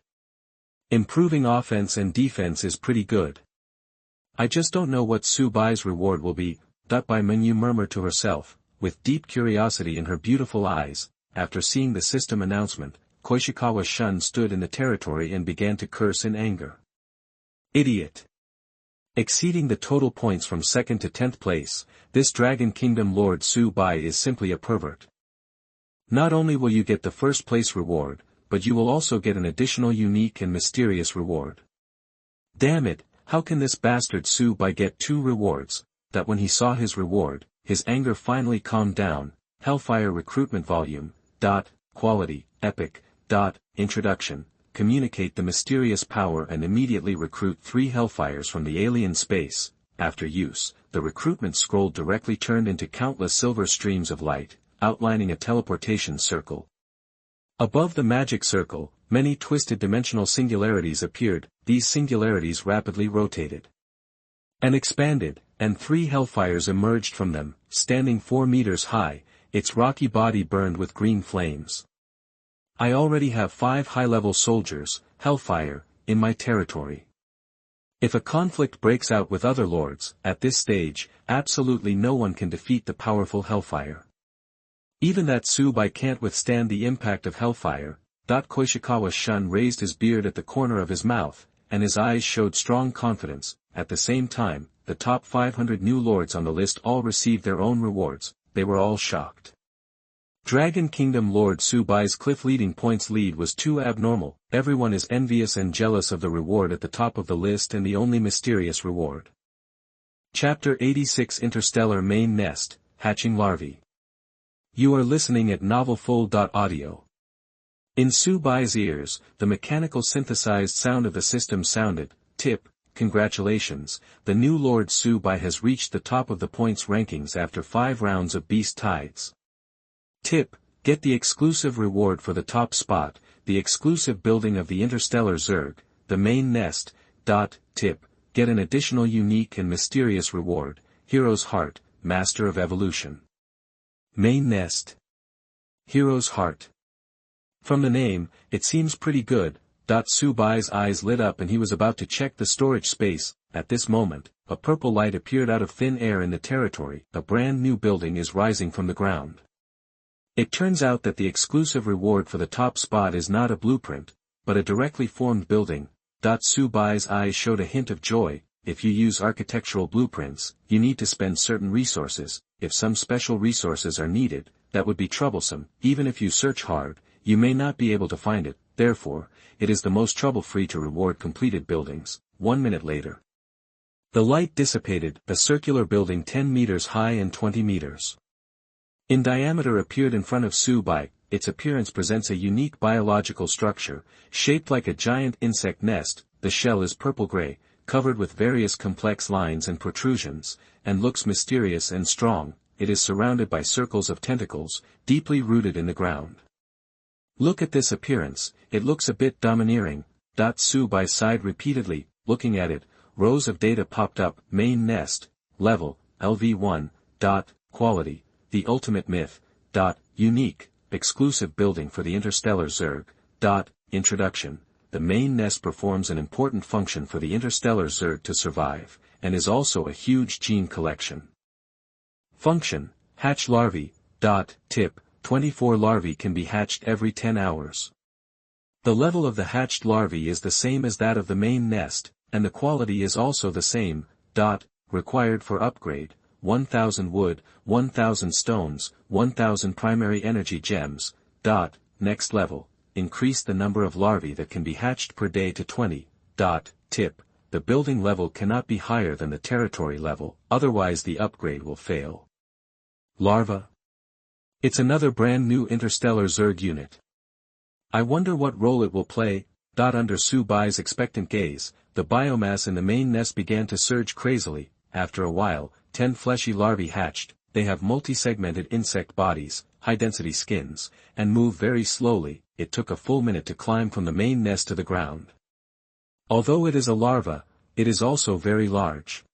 Improving offense and defense is pretty good. I just don't know what Su-Bai's reward will be. Bai Mingyu murmured to herself, with deep curiosity in her beautiful eyes. After seeing the system announcement, Koishikawa Shun stood in the territory and began to curse in anger. Idiot! Exceeding the total points from 2nd to 10th place, this Dragon Kingdom Lord Su-Bai is simply a pervert. Not only will you get the first place reward, but you will also get an additional unique and mysterious reward. Damn it, how can this bastard Su-Bai get 2 rewards? When he saw his reward, his anger finally calmed down. Hellfire recruitment volume. Quality, Epic. Introduction. Communicate the mysterious power and immediately recruit 3 Hellfires from the alien space. After use, the recruitment scroll directly turned into countless silver streams of light, outlining a teleportation circle. Above the magic circle, many twisted dimensional singularities appeared. These singularities rapidly rotated and expanded, and 3 Hellfires emerged from them, standing 4 meters high. Its rocky body burned with green flames. I already have 5 high-level soldiers, Hellfire, in my territory. If a conflict breaks out with other lords, at this stage, absolutely no one can defeat the powerful Hellfire. Even that Su-Bai can't withstand the impact of Hellfire. Koishikawa Shun raised his beard at the corner of his mouth, and his eyes showed strong confidence. At the same time, the top 500 new lords on the list all received their own rewards. They were all shocked. Dragon Kingdom Lord Su-Bai's cliff leading points lead was too abnormal. Everyone is envious and jealous of the reward at the top of the list and the only mysterious reward. Chapter 86 Interstellar Main Nest, Hatching Larvae. You are listening at novelfull.audio. In Su-Bai's ears, the mechanical synthesized sound of the system sounded. Tip, congratulations, the new Lord Su-Bai has reached the top of the points rankings after 5 rounds of Beast Tides. Tip, get the exclusive reward for the top spot, the exclusive building of the Interstellar Zerg, the main nest. Tip, get an additional unique and mysterious reward, Hero's Heart, Master of Evolution. Main nest. Hero's Heart. From the name, it seems pretty good. Su-Bai's eyes lit up and he was about to check the storage space. at this moment, a purple light appeared out of thin air in the territory. A brand new building is rising from the ground. It turns out that the exclusive reward for the top spot is not a blueprint, but a directly formed building. Subai's eyes showed a hint of joy. If you use architectural blueprints, you need to spend certain resources. If some special resources are needed, that would be troublesome. Even if you search hard, you may not be able to find it. Therefore, it is the most trouble-free to reward completed buildings. 1 minute later, the light dissipated. A circular building 10 meters high and 20 meters in diameter appeared in front of Subai. Its appearance presents a unique biological structure, shaped like a giant insect nest. The shell is purple-gray, covered with various complex lines and protrusions, and looks mysterious and strong. It is surrounded by circles of tentacles, deeply rooted in the ground. Look at this appearance, it looks a bit domineering. Subai sighed repeatedly. Looking at it, rows of data popped up. Main nest, level, LV1, quality, the ultimate myth, unique, exclusive building for the Interstellar Zerg, introduction. The main nest performs an important function for the Interstellar Zerg to survive, and is also a huge gene collection. Function, hatch larvae, tip, 24 larvae can be hatched every 10 hours. The level of the hatched larvae is the same as that of the main nest, and the quality is also the same. Required for upgrade, 1000 wood, 1000 stones, 1000 primary energy gems. Next level, increase the number of larvae that can be hatched per day to 20. Tip, the building level cannot be higher than the territory level, otherwise the upgrade will fail. Larva. It's another brand new Interstellar Zerg unit. I wonder what role it will play. Under Subai's expectant gaze, the biomass in the main nest began to surge crazily. After a while, 10 fleshy larvae hatched. They have multi-segmented insect bodies, high-density skins, and move very slowly. It took a full minute to climb from the main nest to the ground. Although it is a larva, it is also very large.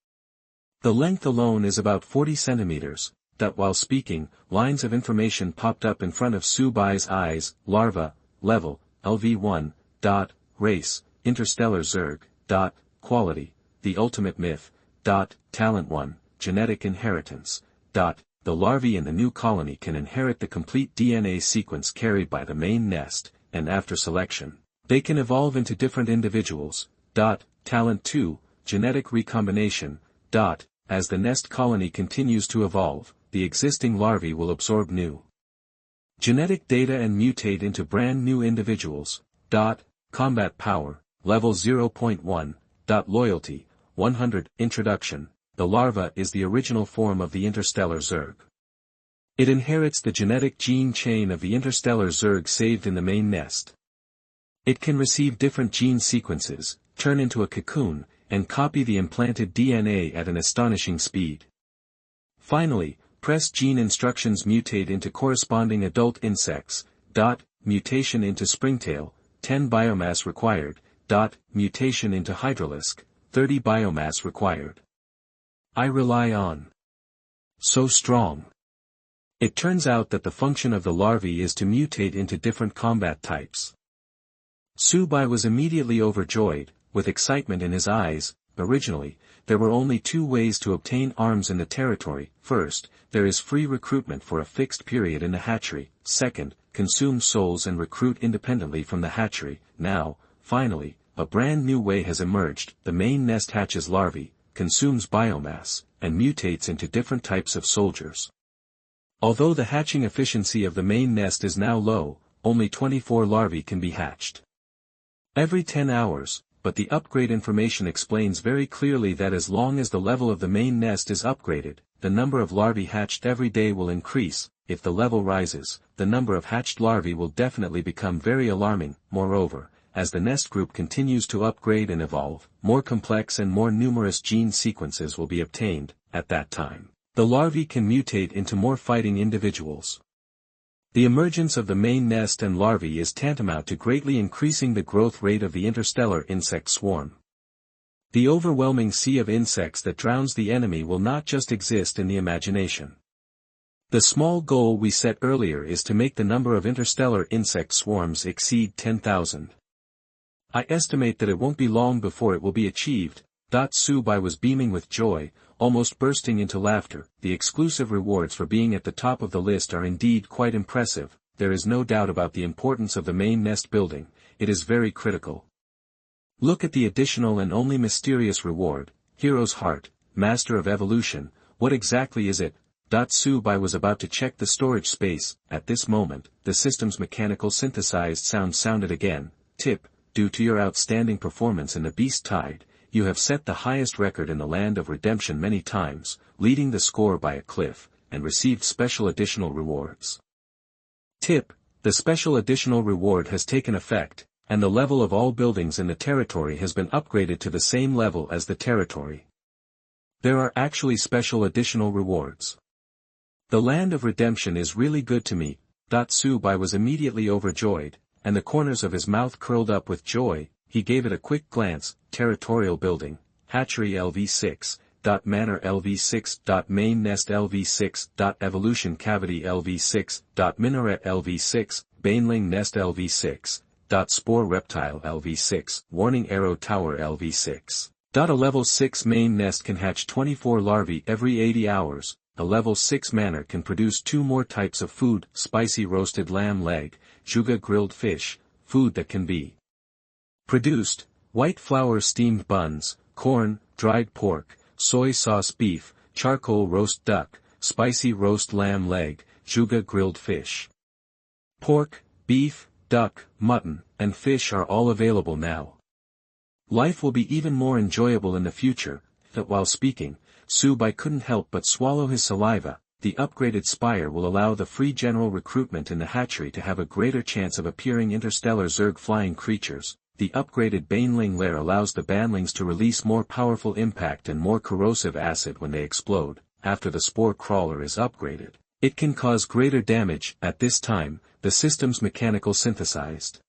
The length alone is about 40 centimeters. While speaking, lines of information popped up in front of Subai's eyes. Larva, level, LV1, race, Interstellar Zerg, quality, the ultimate myth, talent 1, genetic inheritance, the larvae in the new colony can inherit the complete DNA sequence carried by the main nest, and after selection, they can evolve into different individuals. Talent 2, genetic recombination, as the nest colony continues to evolve, the existing larvae will absorb new genetic data and mutate into brand new individuals. Combat power, level 0.1. Loyalty, 100. Introduction. The larva is the original form of the Interstellar Zerg. It inherits the genetic gene chain of the Interstellar Zerg saved in the main nest. It can receive different gene sequences, turn into a cocoon, and copy the implanted DNA at an astonishing speed. Finally, press gene instructions mutate into corresponding adult insects. Mutation into springtail, 10 biomass required. Mutation into hydralisk, 30 biomass required. I rely on. So strong. It turns out that the function of the larvae is to mutate into different combat types. Subai was immediately overjoyed, with excitement in his eyes. Originally, there were only 2 ways to obtain arms in the territory. First, there is free recruitment for a fixed period in the hatchery. Second, consume souls and recruit independently from the hatchery. Now, finally, a brand new way has emerged. The main nest hatches larvae, consumes biomass, and mutates into different types of soldiers. Although the hatching efficiency of the main nest is now low, only 24 larvae can be hatched every 10 hours, but the upgrade information explains very clearly that as long as the level of the main nest is upgraded, the number of larvae hatched every day will increase. If the level rises, the number of hatched larvae will definitely become very alarming. Moreover, as the nest group continues to upgrade and evolve, more complex and more numerous gene sequences will be obtained. At that time, the larvae can mutate into more fighting individuals. The emergence of the main nest and larvae is tantamount to greatly increasing the growth rate of the interstellar insect swarm. The overwhelming sea of insects that drowns the enemy will not just exist in the imagination. The small goal we set earlier is to make the number of interstellar insect swarms exceed 10,000. I estimate that it won't be long before it will be achieved. Subai was beaming with joy, almost bursting into laughter. The exclusive rewards for being at the top of the list are indeed quite impressive. There is no doubt about the importance of the main nest building, it is very critical. Look at the additional and only mysterious reward, Hero's Heart, Master of Evolution. What exactly is it? Subai was about to check the storage space. At this moment, the system's mechanical synthesized sound sounded again. Tip, due to your outstanding performance in the Beast Tide, you have set the highest record in the Land of Redemption many times, leading the score by a cliff, and received special additional rewards. Tip, the special additional reward has taken effect, and the level of all buildings in the territory has been upgraded to the same level as the territory. There are actually special additional rewards. The Land of Redemption is really good to me. Subai was immediately overjoyed, and the corners of his mouth curled up with joy. He gave it a quick glance. Territorial building, hatchery LV6, manor LV6, main nest LV6, evolution cavity LV6, minaret LV6, baneling nest LV6, spore reptile LV6, warning arrow tower LV6. A level 6 main nest can hatch 24 larvae every 80 hours. A level 6 manor can produce 2 more types of food, spicy roasted lamb leg, juga grilled fish, food that can be produced, white flour steamed buns, corn, dried pork, soy sauce beef, charcoal roast duck, spicy roast lamb leg, juga grilled fish. Pork, beef, duck, mutton, and fish are all available now. Life will be even more enjoyable in the future. That while speaking, Subai couldn't help but swallow his saliva. The upgraded spire will allow the free general recruitment in the hatchery to have a greater chance of appearing interstellar Zerg flying creatures. The upgraded baneling lair allows the banlings to release more powerful impact and more corrosive acid when they explode. After the spore crawler is upgraded, it can cause greater damage. At this time, the system's mechanical synthesized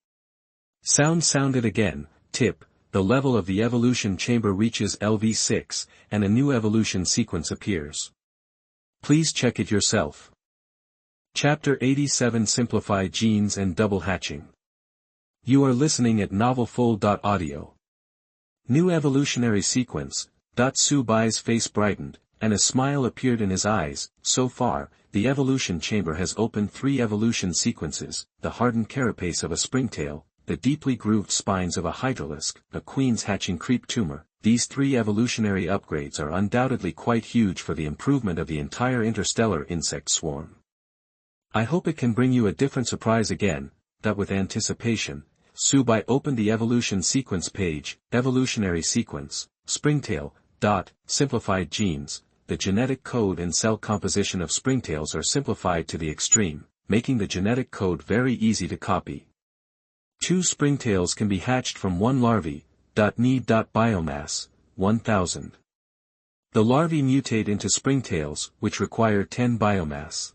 sound sounded again. Tip, the level of the evolution chamber reaches LV6, and a new evolution sequence appears. Please check it yourself. Chapter 87 Simplify Genes and Double Hatching. You are listening at novelfull.audio. New evolutionary sequence. Subai's face brightened, and a smile appeared in his eyes. So far, the evolution chamber has opened 3 evolution sequences: the hardened carapace of a springtail, the deeply grooved spines of a hydralisk, a queen's hatching creep tumor. These 3 evolutionary upgrades are undoubtedly quite huge for the improvement of the entire interstellar insect swarm. I hope it can bring you a different surprise again. With anticipation, Subai opened the evolution sequence page. Evolutionary sequence, springtail. Simplified genes. The genetic code and cell composition of springtails are simplified to the extreme, making the genetic code very easy to copy. 2 springtails can be hatched from 1 larvae. Need. Biomass, 1000. The larvae mutate into springtails, which require 10 biomass.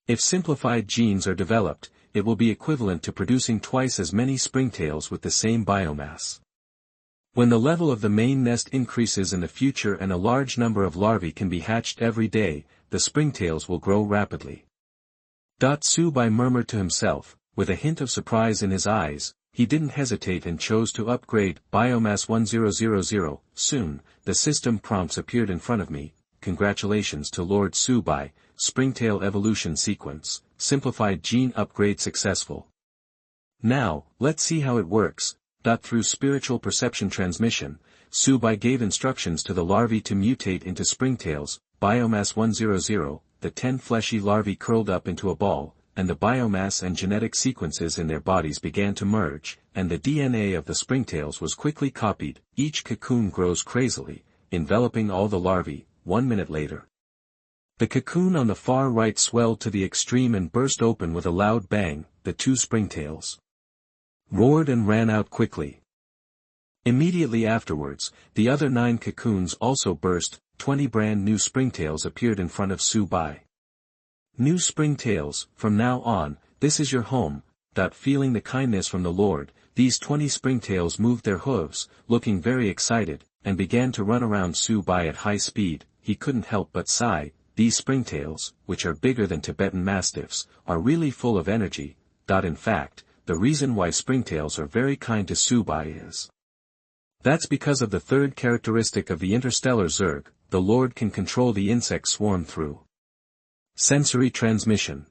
If simplified genes are developed, it will be equivalent to producing twice as many springtails with the same biomass. When the level of the main nest increases in the future and a large number of larvae can be hatched every day, the springtails will grow rapidly. Subai murmured to himself, with a hint of surprise in his eyes. He didn't hesitate and chose to upgrade. Biomass 1000. Soon, the system prompts appeared in front of me. Congratulations to Lord Subai, springtail evolution sequence, simplified gene upgrade successful. Now, let's see how it works. Through spiritual perception transmission, Subai gave instructions to the larvae to mutate into springtails. Biomass 100, the 10 fleshy larvae curled up into a ball, and the biomass and genetic sequences in their bodies began to merge, and the DNA of the springtails was quickly copied. Each cocoon grows crazily, enveloping all the larvae. 1 minute later, the cocoon on the far right swelled to the extreme and burst open with a loud bang. The 2 springtails roared and ran out quickly. Immediately afterwards, the other 9 cocoons also burst. 20 brand new springtails appeared in front of Subai. New springtails, from now on, this is your home. Feeling the kindness from the Lord, these 20 springtails moved their hooves, looking very excited, and began to run around Subai at high speed. He couldn't help but sigh. These springtails, which are bigger than Tibetan mastiffs, are really full of energy. In fact, the reason why springtails are very kind to Subai is That's because of the third characteristic of the interstellar Zerg, the Lord can control the insect swarm through sensory transmission.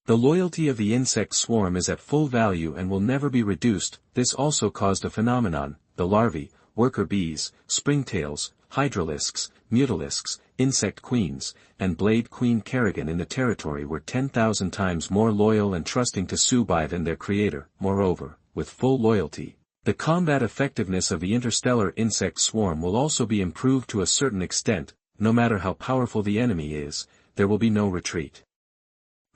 The loyalty of the insect swarm is at full value and will never be reduced. This also caused a phenomenon: the larvae, worker bees, springtails, hydralisks, mutalisks, insect queens, and blade queen Kerrigan in the territory were 10,000 times more loyal and trusting to Subai than their creator. Moreover, with full loyalty, the combat effectiveness of the interstellar insect swarm will also be improved to a certain extent. No matter how powerful the enemy is, there will be no retreat.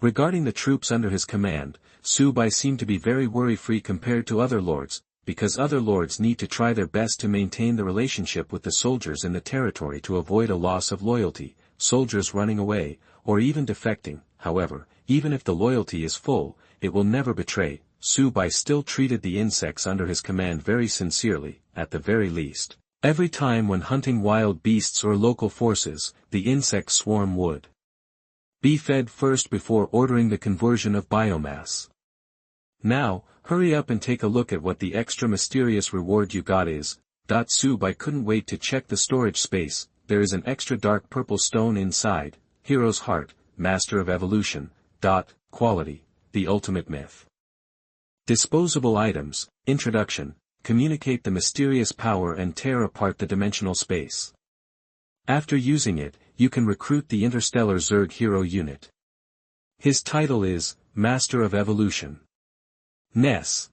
Regarding the troops under his command, Subai seemed to be very worry-free compared to other lords, because other lords need to try their best to maintain the relationship with the soldiers in the territory to avoid a loss of loyalty, soldiers running away, or even defecting. However, even if the loyalty is full, it will never betray. Subai still treated the insects under his command very sincerely, at the very least. Every time when hunting wild beasts or local forces, the insect swarm would be fed first before ordering the conversion of biomass. Now, hurry up and take a look at what the extra mysterious reward you got is. Subai couldn't wait to check the storage space. There is an extra dark purple stone inside. Hero's Heart, Master of Evolution. Quality, the ultimate myth. Disposable items. Introduction. Communicate the mysterious power and tear apart the dimensional space. After using it, you can recruit the interstellar Zerg hero unit. His title is Master of Evolution. Ness.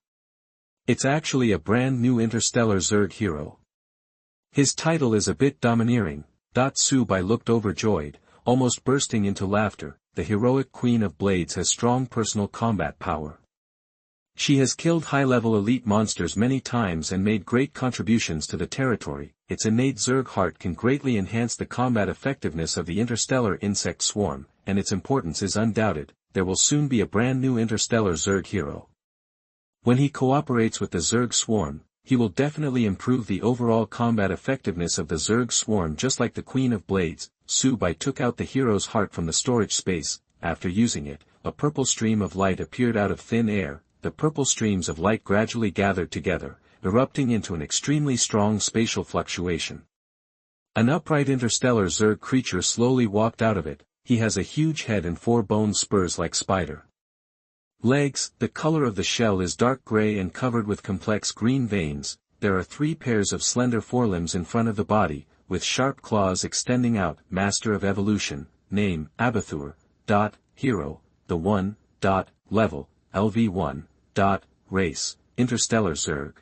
It's actually a brand new interstellar Zerg hero. His title is a bit domineering. Subai looked overjoyed, almost bursting into laughter. The heroic Queen of Blades has strong personal combat power. She has killed high-level elite monsters many times and made great contributions to the territory. Its innate Zerg heart can greatly enhance the combat effectiveness of the interstellar insect swarm, and its importance is undoubted. There will soon be a brand new interstellar Zerg hero. When he cooperates with the Zerg swarm, he will definitely improve the overall combat effectiveness of the Zerg swarm just like the Queen of Blades. Subai took out the hero's heart from the storage space. After using it, a purple stream of light appeared out of thin air. The purple streams of light gradually gathered together, erupting into an extremely strong spatial fluctuation. An upright interstellar Zerg creature slowly walked out of it. He has a huge head and 4 bone spurs like spider legs. The color of the shell is dark gray and covered with complex green veins. There are 3 pairs of slender forelimbs in front of the body, with sharp claws extending out. Master of Evolution. Name, Abathur. Hero, the 1. Level, LV1. Race, Interstellar Zerg.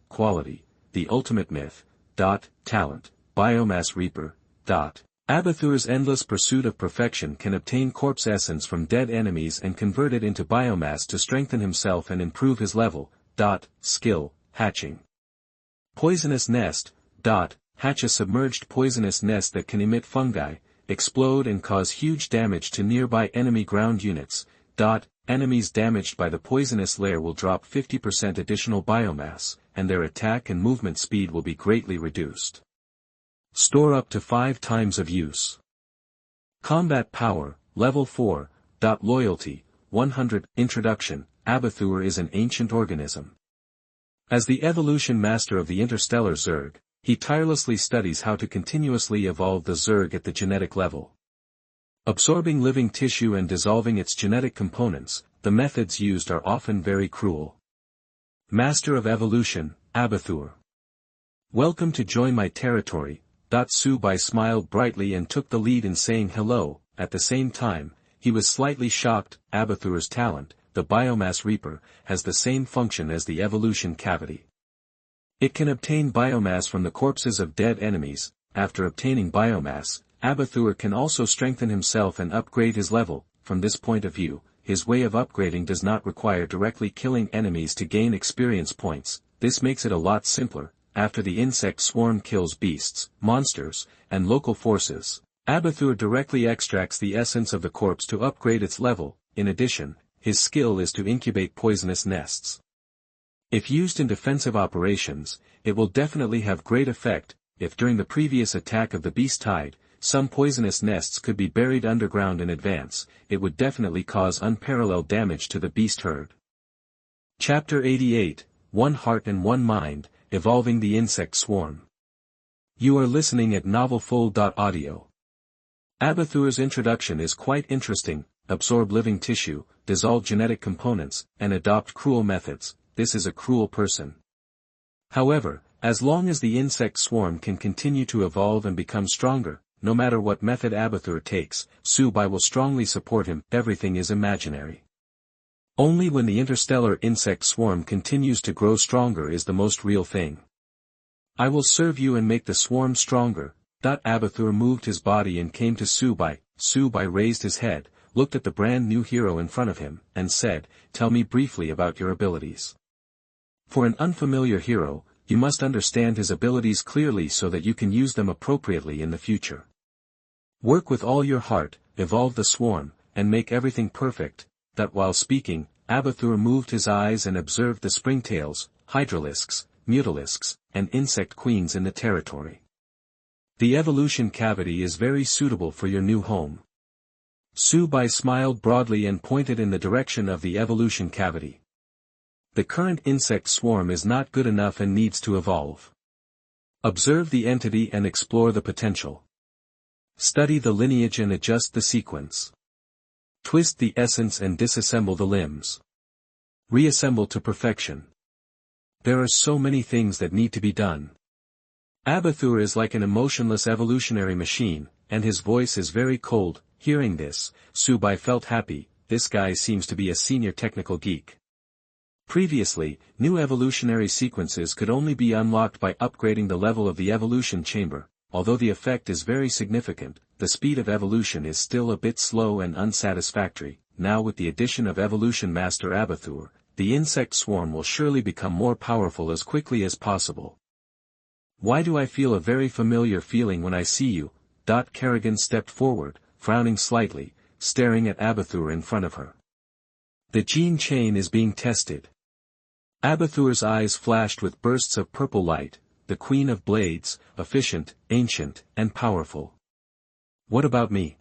Quality, the ultimate myth. Talent, Biomass Reaper. Abathur's endless pursuit of perfection can obtain corpse essence from dead enemies and convert it into biomass to strengthen himself and improve his level. Skill, Hatching. Poisonous Nest. Hatch a submerged poisonous nest that can emit fungi, explode and cause huge damage to nearby enemy ground units. Enemies damaged by the poisonous layer will drop 50% additional biomass, and their attack and movement speed will be greatly reduced. Store up to 5 times of use. Combat Power, Level 4. Loyalty, 100. Introduction. Abathur is an ancient organism. As the evolution master of the interstellar Zerg, he tirelessly studies how to continuously evolve the Zerg at the genetic level. Absorbing living tissue and dissolving its genetic components, the methods used are often very cruel. Master of Evolution, Abathur. Welcome to join my territory. Subai smiled brightly and took the lead in saying hello. At the same time, he was slightly shocked. Abathur's talent, the Biomass Reaper, has the same function as the evolution cavity. It can obtain biomass from the corpses of dead enemies. After obtaining biomass, Abathur can also strengthen himself and upgrade his level. From this point of view, his way of upgrading does not require directly killing enemies to gain experience points. This makes it a lot simpler. After the insect swarm kills beasts, monsters, and local forces, Abathur directly extracts the essence of the corpse to upgrade its level. In addition, his skill is to incubate poisonous nests. If used in defensive operations, it will definitely have great effect. If during the previous attack of the beast tide, some poisonous nests could be buried underground in advance, it would definitely cause unparalleled damage to the beast herd. Chapter 88, One Heart and One Mind. Evolving the Insect Swarm. You are listening at novelfull.audio. Abathur's introduction is quite interesting: absorb living tissue, dissolve genetic components, and adopt cruel methods. This is a cruel person. However, as long as the insect swarm can continue to evolve and become stronger, no matter what method Abathur takes, Subai will strongly support him. Everything is imaginary. Only when the interstellar insect swarm continues to grow stronger is the most real thing. I will serve you and make the swarm stronger. Abathur moved his body and came to Subai. Subai raised his head, looked at the brand new hero in front of him, and said, "Tell me briefly about your abilities." For an unfamiliar hero, you must understand his abilities clearly so that you can use them appropriately in the future. Work with all your heart, evolve the swarm, and make everything perfect. While speaking, Abathur moved his eyes and observed the springtails, hydralisks, mutalisks, and insect queens in the territory. The evolution cavity is very suitable for your new home. Subai smiled broadly and pointed in the direction of the evolution cavity. The current insect swarm is not good enough and needs to evolve. Observe the entity and explore the potential. Study the lineage and adjust the sequence. Twist the essence and disassemble the limbs. Reassemble to perfection. There are so many things that need to be done. Abathur is like an emotionless evolutionary machine, and his voice is very cold. Hearing this, Subai felt happy. This guy seems to be a senior technical geek. Previously, new evolutionary sequences could only be unlocked by upgrading the level of the evolution chamber. Although the effect is very significant, the speed of evolution is still a bit slow and unsatisfactory. Now with the addition of Evolution Master Abathur, the insect swarm will surely become more powerful as quickly as possible. Why do I feel a very familiar feeling when I see you? Kerrigan stepped forward, frowning slightly, staring at Abathur in front of her. The gene chain is being tested. Abathur's eyes flashed with bursts of purple light. The Queen of Blades, efficient, ancient, and powerful. What about me?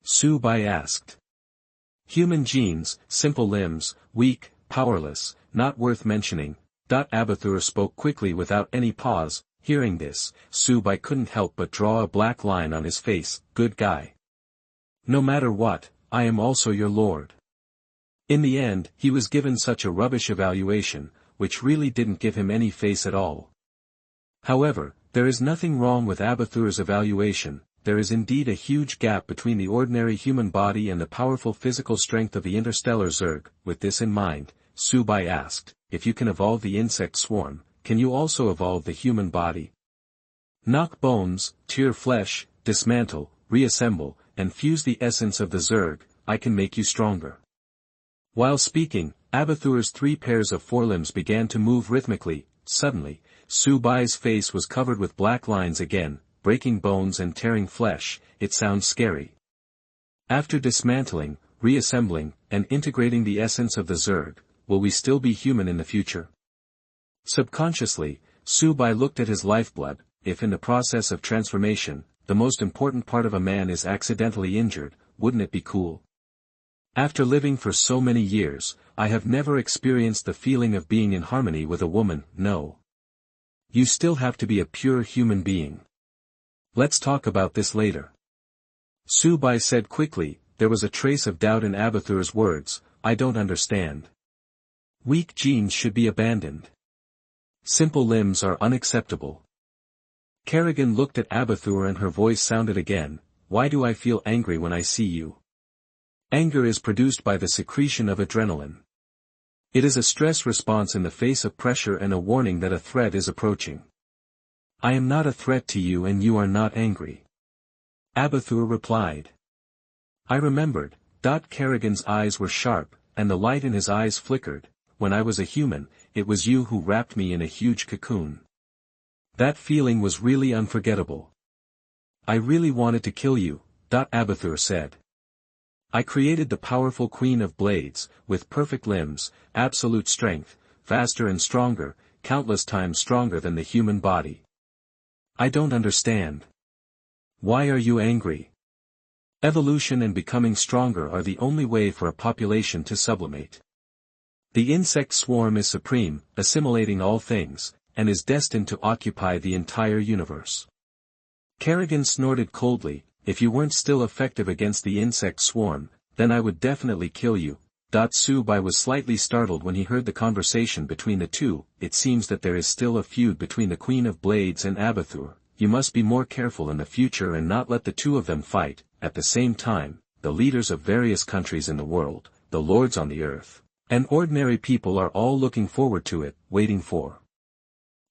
Subai asked. Human genes, simple limbs, weak, powerless, not worth mentioning. Abathur spoke quickly without any pause. Hearing this, Subai couldn't help but draw a black line on his face. Good guy. No matter what, I am also your lord. In the end, he was given such a rubbish evaluation, which really didn't give him any face at all. However, there is nothing wrong with Abathur's evaluation. There is indeed a huge gap between the ordinary human body and the powerful physical strength of the interstellar Zerg. With this in mind, Subai asked, if you can evolve the insect swarm, can you also evolve the human body? Knock bones, tear flesh, dismantle, reassemble, and fuse the essence of the Zerg. I can make you stronger. While speaking, Abathur's 3 pairs of forelimbs began to move rhythmically. Suddenly, Subai's face was covered with black lines again, breaking bones and tearing flesh. It sounds scary. After dismantling, reassembling, and integrating the essence of the Zerg, will we still be human in the future? Subconsciously, Subai looked at his lifeblood. If in the process of transformation, the most important part of a man is accidentally injured, wouldn't it be cool? After living for so many years, I have never experienced the feeling of being in harmony with a woman. No. You still have to be a pure human being. Let's talk about this later. Subai said quickly. There was a trace of doubt in Abathur's words. I don't understand. Weak genes should be abandoned. Simple limbs are unacceptable. Kerrigan looked at Abathur and her voice sounded again. Why do I feel angry when I see you? Anger is produced by the secretion of adrenaline. It is a stress response in the face of pressure and a warning that a threat is approaching. I am not a threat to you and you are not angry. Abathur replied. I remembered. Kerrigan's eyes were sharp, and the light in his eyes flickered. When I was a human, it was you who wrapped me in a huge cocoon. That feeling was really unforgettable. I really wanted to kill you, Abathur said. I created the powerful Queen of Blades, with perfect limbs, absolute strength, faster and stronger, countless times stronger than the human body. I don't understand. Why are you angry? Evolution and becoming stronger are the only way for a population to sublimate. The insect swarm is supreme, assimilating all things. and is destined to occupy the entire universe. Kerrigan snorted coldly, if you weren't still effective against the insect swarm, then I would definitely kill you. Su-bai was slightly startled when he heard the conversation between the two. It seems that there is still a feud between the Queen of Blades and Abathur. You must be more careful in the future and not let the two of them fight. At the same time, the leaders of various countries in the world, the lords on the earth, and ordinary people are all looking forward to it, waiting for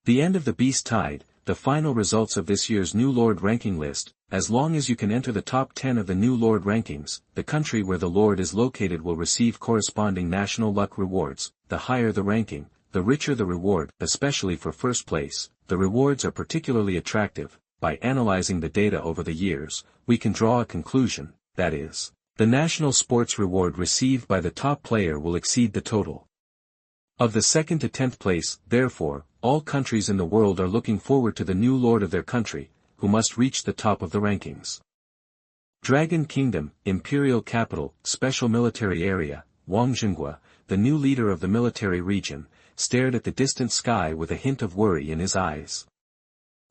the end of the beast tide, the final results of this year's new Lord ranking list. As long as you can enter the top 10 of the new Lord rankings, the country where the Lord is located will receive corresponding national luck rewards. The higher the ranking, the richer the reward, especially for first place. The rewards are particularly attractive. By analyzing the data over the years, we can draw a conclusion, that is, the national sports reward received by the top player will exceed the total of the 2nd to 10th place. Therefore, all countries in the world are looking forward to the new lord of their country, who must reach the top of the rankings. Dragon Kingdom, Imperial Capital, Special Military Area, Wang Zhenghua, the new leader of the military region, stared at the distant sky with a hint of worry in his eyes.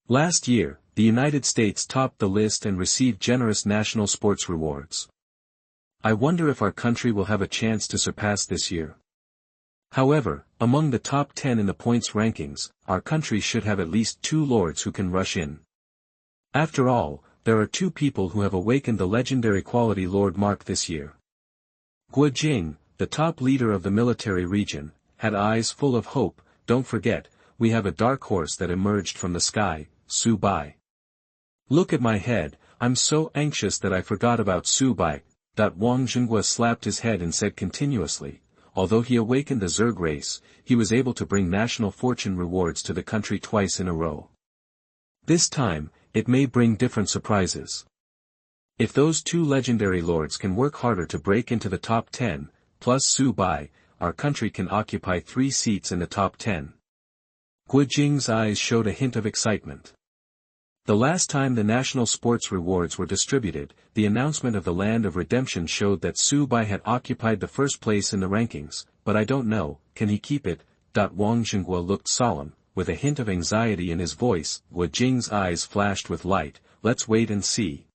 Last year, the United States topped the list and received generous national sports rewards. I wonder if our country will have a chance to surpass this year. However, among the top 10 in the points rankings, our country should have at least 2 lords who can rush in. After all, there are 2 people who have awakened the legendary quality Lord Mark this year. Guo Jing, the top leader of the military region, had eyes full of hope. Don't forget, we have a dark horse that emerged from the sky, Su-bai. Look at my head, I'm so anxious that I forgot about Su-bai. Wang Zhenghua slapped his head and said continuously, although he awakened the Zerg race, he was able to bring national fortune rewards to the country twice in a row. This time, it may bring different surprises. If those 2 legendary lords can work harder to break into the top 10, plus Su-bai, our country can occupy 3 seats in the top 10. Guo Jing's eyes showed a hint of excitement. The last time the national sports rewards were distributed, the announcement of the Land of Redemption showed that Su-bai had occupied the first place in the rankings, but I don't know, can he keep it? Wang Zhenghua looked solemn, with a hint of anxiety in his voice. Guo Jing's eyes flashed with light. Let's wait and see.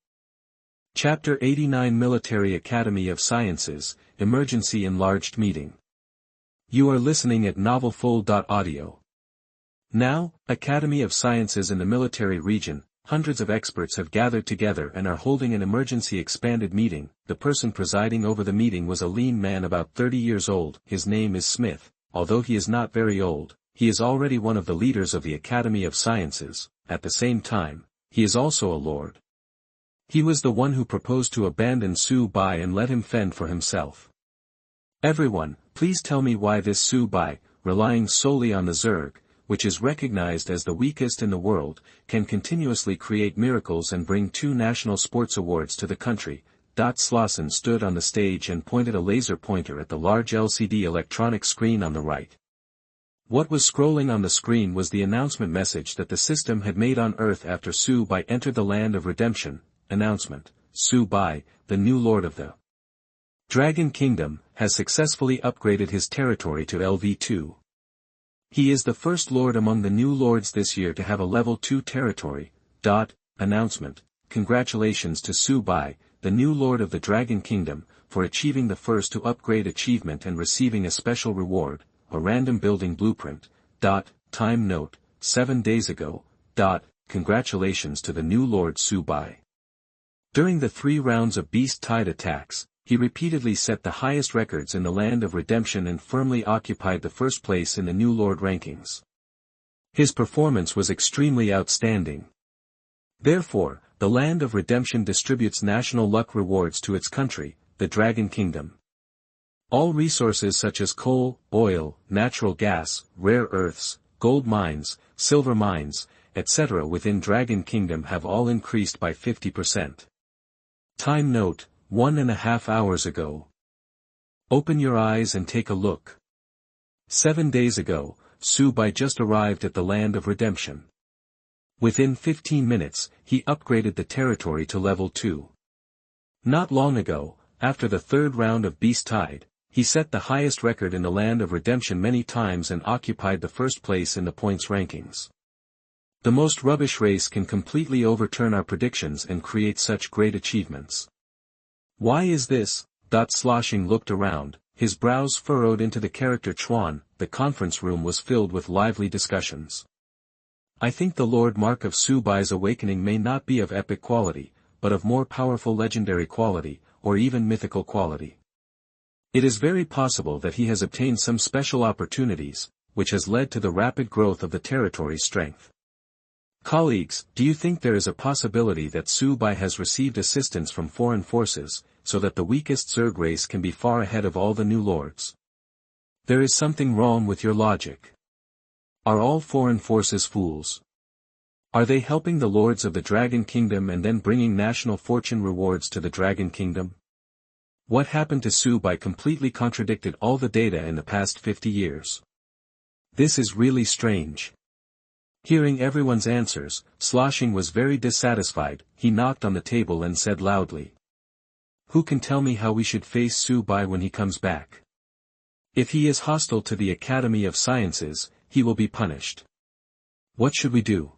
Chapter 89 Military Academy of Sciences, Emergency Enlarged Meeting. You are listening at novelfull.audio. Now, Academy of Sciences in the military region, hundreds of experts have gathered together and are holding an emergency expanded meeting. The person presiding over the meeting was a lean man about 30 years old. His name is Smith. Although he is not very old, he is already one of the leaders of the Academy of Sciences. At the same time, he is also a lord. He was the one who proposed to abandon Su-bai and let him fend for himself. Everyone, please tell me why this Su-bai, relying solely on the Zerg, which is recognized as the weakest in the world, can continuously create miracles and bring 2 national sports awards to the country. Slauson stood on the stage and pointed a laser pointer at the large LCD electronic screen on the right. What was scrolling on the screen was the announcement message that the system had made on Earth after Su-bai entered the Land of Redemption. Announcement: Su-bai, the new lord of the Dragon Kingdom, has successfully upgraded his territory to LV2. He is the first lord among the new lords this year to have a level 2 territory. Announcement: Congratulations to Su-bai, the new lord of the Dragon Kingdom, for achieving the first to upgrade achievement and receiving a special reward, a random building blueprint. Time note: 7 days ago. Congratulations to the new lord Su-bai. During the 3 rounds of beast tide attacks, he repeatedly set the highest records in the Land of Redemption and firmly occupied the first place in the new lord rankings. His performance was extremely outstanding. Therefore, the Land of Redemption distributes national luck rewards to its country, the Dragon Kingdom. All resources such as coal, oil, natural gas, rare earths, gold mines, silver mines, etc. within Dragon Kingdom have all increased by 50%. Time note: 1.5 hours ago. Open your eyes and take a look. 7 days ago, Su-bai just arrived at the Land of Redemption. Within 15 minutes, he upgraded the territory to level 2. Not long ago, after the 3rd round of beast tide, he set the highest record in the Land of Redemption many times and occupied the first place in the points rankings. The most rubbish race can completely overturn our predictions and create such great achievements. Why is this? Sloshing looked around, his brows furrowed into the character Chuan. The conference room was filled with lively discussions. I think the Lord Mark of Subai's awakening may not be of epic quality, but of more powerful legendary quality, or even mythical quality. It is very possible that he has obtained some special opportunities, which has led to the rapid growth of the territory's strength. Colleagues, do you think there is a possibility that Subai has received assistance from foreign forces, so that the weakest Zerg race can be far ahead of all the new lords? There is something wrong with your logic. Are all foreign forces fools? Are they helping the lords of the Dragon Kingdom and then bringing national fortune rewards to the Dragon Kingdom? What happened to Subai completely contradicted all the data in the past 50 years. This is really strange. Hearing everyone's answers, Sloshing was very dissatisfied. He knocked on the table and said loudly, "Who can tell me how we should face Subai when he comes back? If he is hostile to the Academy of Sciences, he will be punished. What should we do?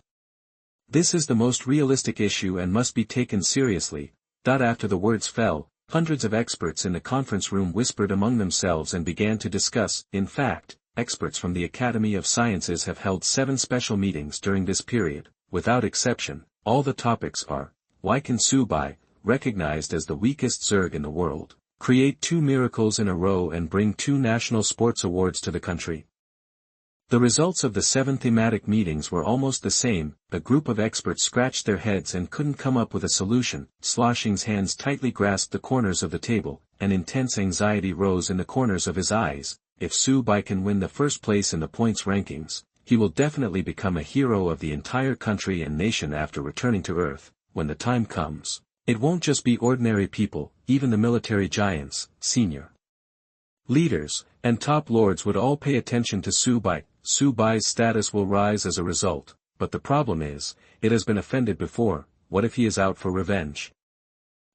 This is the most realistic issue and must be taken seriously." After the words fell, hundreds of experts in the conference room whispered among themselves and began to discuss. In fact, experts from the Academy of Sciences have held 7 special meetings during this period. Without exception, all the topics are, why can Subai, recognized as the weakest Zerg in the world, create 2 miracles in a row and bring 2 national sports awards to the country? The results of the 7 thematic meetings were almost the same. A group of experts scratched their heads and couldn't come up with a solution. Sloshing's hands tightly grasped the corners of the table, and intense anxiety rose in the corners of his eyes. If Subai can win the first place in the points rankings, he will definitely become a hero of the entire country and nation after returning to Earth. When the time comes, it won't just be ordinary people, even the military giants, senior leaders, and top lords would all pay attention to Subai. Subai's status will rise as a result, but the problem is, it has been offended before. What if he is out for revenge?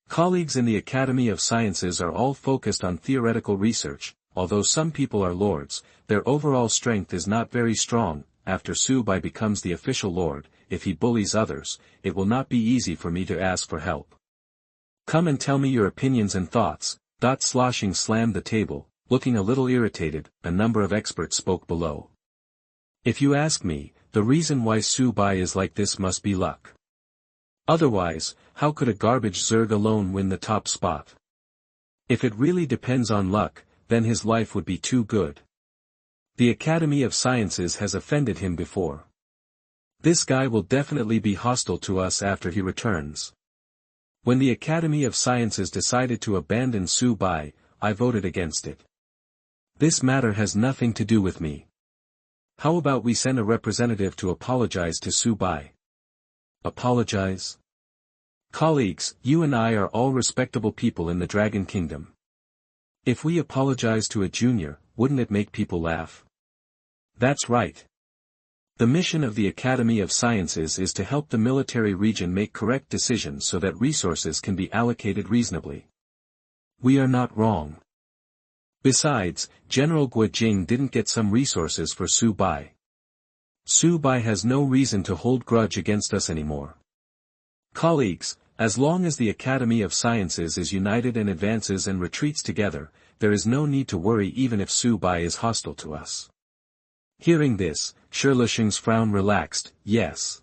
Colleagues in the Academy of Sciences are all focused on theoretical research. Although some people are lords, their overall strength is not very strong. After Subai becomes the official lord, if he bullies others, it will not be easy for me to ask for help. Come and tell me your opinions and thoughts. Sloshing slammed the table, looking a little irritated. A number of experts spoke below. If you ask me, the reason why Subai is like this must be luck. Otherwise, how could a garbage Zerg alone win the top spot? If it really depends on luck, then his life would be too good. The Academy of Sciences has offended him before. This guy will definitely be hostile to us after he returns. When the Academy of Sciences decided to abandon Subai, I voted against it. This matter has nothing to do with me. How about we send a representative to apologize to Subai? Apologize? Colleagues, you and I are all respectable people in the Dragon Kingdom. If we apologize to a junior, wouldn't it make people laugh? That's right. The mission of the Academy of Sciences is to help the military region make correct decisions so that resources can be allocated reasonably. We are not wrong. Besides, General Guojing didn't get some resources for Subai. Subai has no reason to hold grudge against us anymore. Colleagues, as long as the Academy of Sciences is united and advances and retreats together, there is no need to worry even if Subai is hostile to us. Hearing this, Sloshing's frown relaxed. Yes.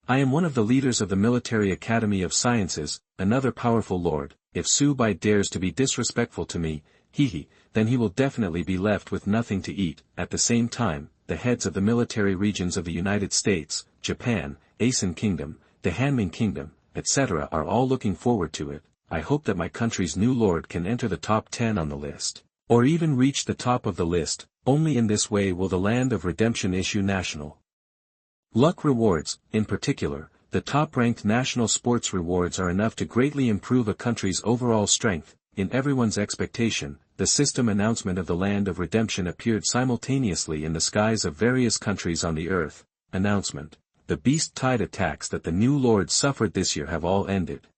I am one of the leaders of the Military Academy of Sciences, another powerful lord. If Subai dares to be disrespectful to me, then he will definitely be left with nothing to eat. At the same time, the heads of the military regions of the United States, Japan, Asen Kingdom, the Hanming Kingdom, etc. are all looking forward to it. I hope that my country's new lord can enter the top 10 on the list, or even reach the top of the list. Only in this way will the Land of Redemption issue national luck rewards. In particular, the top-ranked national sports rewards are enough to greatly improve a country's overall strength. In everyone's expectation, the system announcement of the Land of Redemption appeared simultaneously in the skies of various countries on the Earth. Announcement: the beast-tide attacks that the new lords suffered this year have all ended.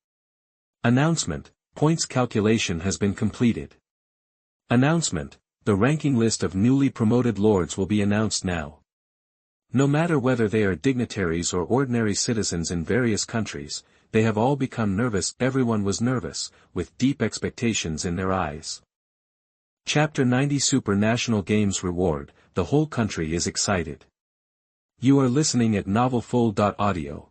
Announcement: points calculation has been completed. Announcement: the ranking list of newly promoted lords will be announced now. No matter whether they are dignitaries or ordinary citizens in various countries, they have all become nervous. Everyone was nervous, with deep expectations in their eyes. Chapter 90 Super National Games Reward, the whole country is excited. You are listening at novelfull.audio.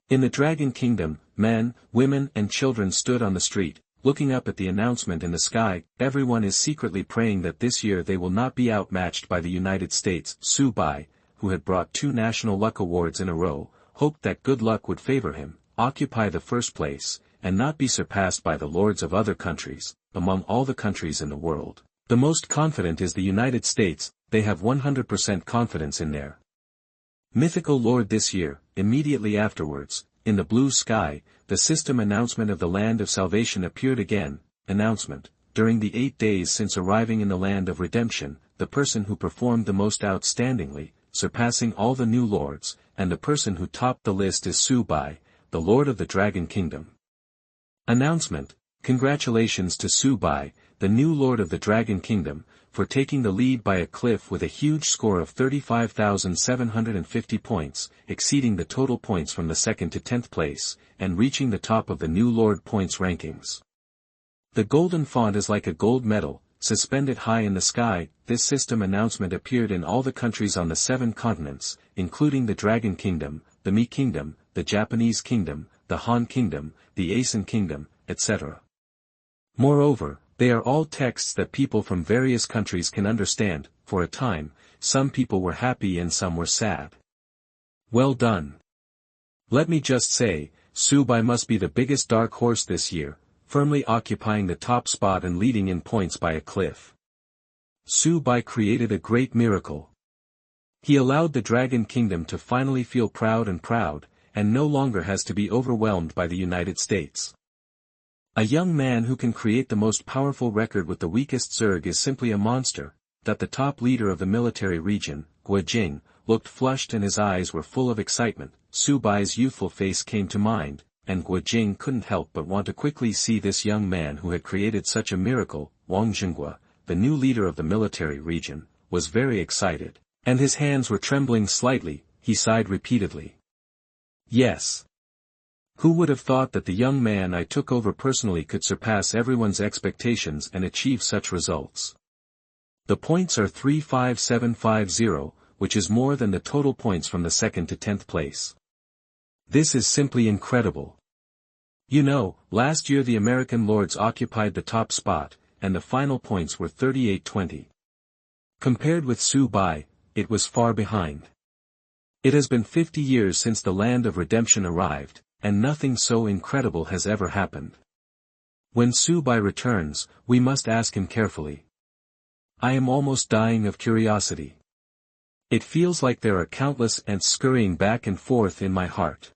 In the Dragon Kingdom, men, women and children stood on the street, looking up at the announcement in the sky. Everyone is secretly praying that this year they will not be outmatched by the United States. Su Bai, who had brought 2 National Luck Awards in a row, hoped that good luck would favor him, occupy the first place, and not be surpassed by the lords of other countries. Among all the countries in the world, the most confident is the United States. They have 100% confidence in their mythical lord this year. Immediately afterwards, in the blue sky, the system announcement of the Land of Salvation appeared again. Announcement: during the 8 days since arriving in the Land of Redemption, the person who performed the most outstandingly, surpassing all the new lords, and the person who topped the list is Su Bai, the Lord of the Dragon Kingdom. Announcement: congratulations to Su Bai, the new Lord of the Dragon Kingdom, for taking the lead by a cliff with a huge score of 35,750 points, exceeding the total points from the 2nd to 10th place, and reaching the top of the new Lord points rankings. The golden font is like a gold medal, suspended high in the sky. This system announcement appeared in all the countries on the 7 continents, including the Dragon Kingdom, the Mi Kingdom, the Japanese Kingdom, the Han Kingdom, the Asen Kingdom, etc. Moreover, they are all texts that people from various countries can understand. For a time, some people were happy and some were sad. Well done. Let me just say, Su Bai must be the biggest dark horse this year, firmly occupying the top spot and leading in points by a cliff. Su Bai created a great miracle. He allowed the Dragon Kingdom to finally feel proud, and no longer has to be overwhelmed by the United States. A young man who can create the most powerful record with the weakest Zerg is simply a monster. That the top leader of the military region, Guojing, looked flushed and his eyes were full of excitement. Su Bai's youthful face came to mind, and Guojing couldn't help but want to quickly see this young man who had created such a miracle. Wang Xinghua, the new leader of the military region, was very excited, and his hands were trembling slightly. He sighed repeatedly. Yes. Who would have thought that the young man I took over personally could surpass everyone's expectations and achieve such results? The points are 35750, which is more than the total points from the 2nd to 10th place. This is simply incredible. You know, last year the American lords occupied the top spot, and the final points were 3820. Compared with Su Bai, it was far behind. It has been 50 years since the Land of Redemption arrived, and nothing so incredible has ever happened. When Su Bai returns, we must ask him carefully. I am almost dying of curiosity. It feels like there are countless ants scurrying back and forth in my heart.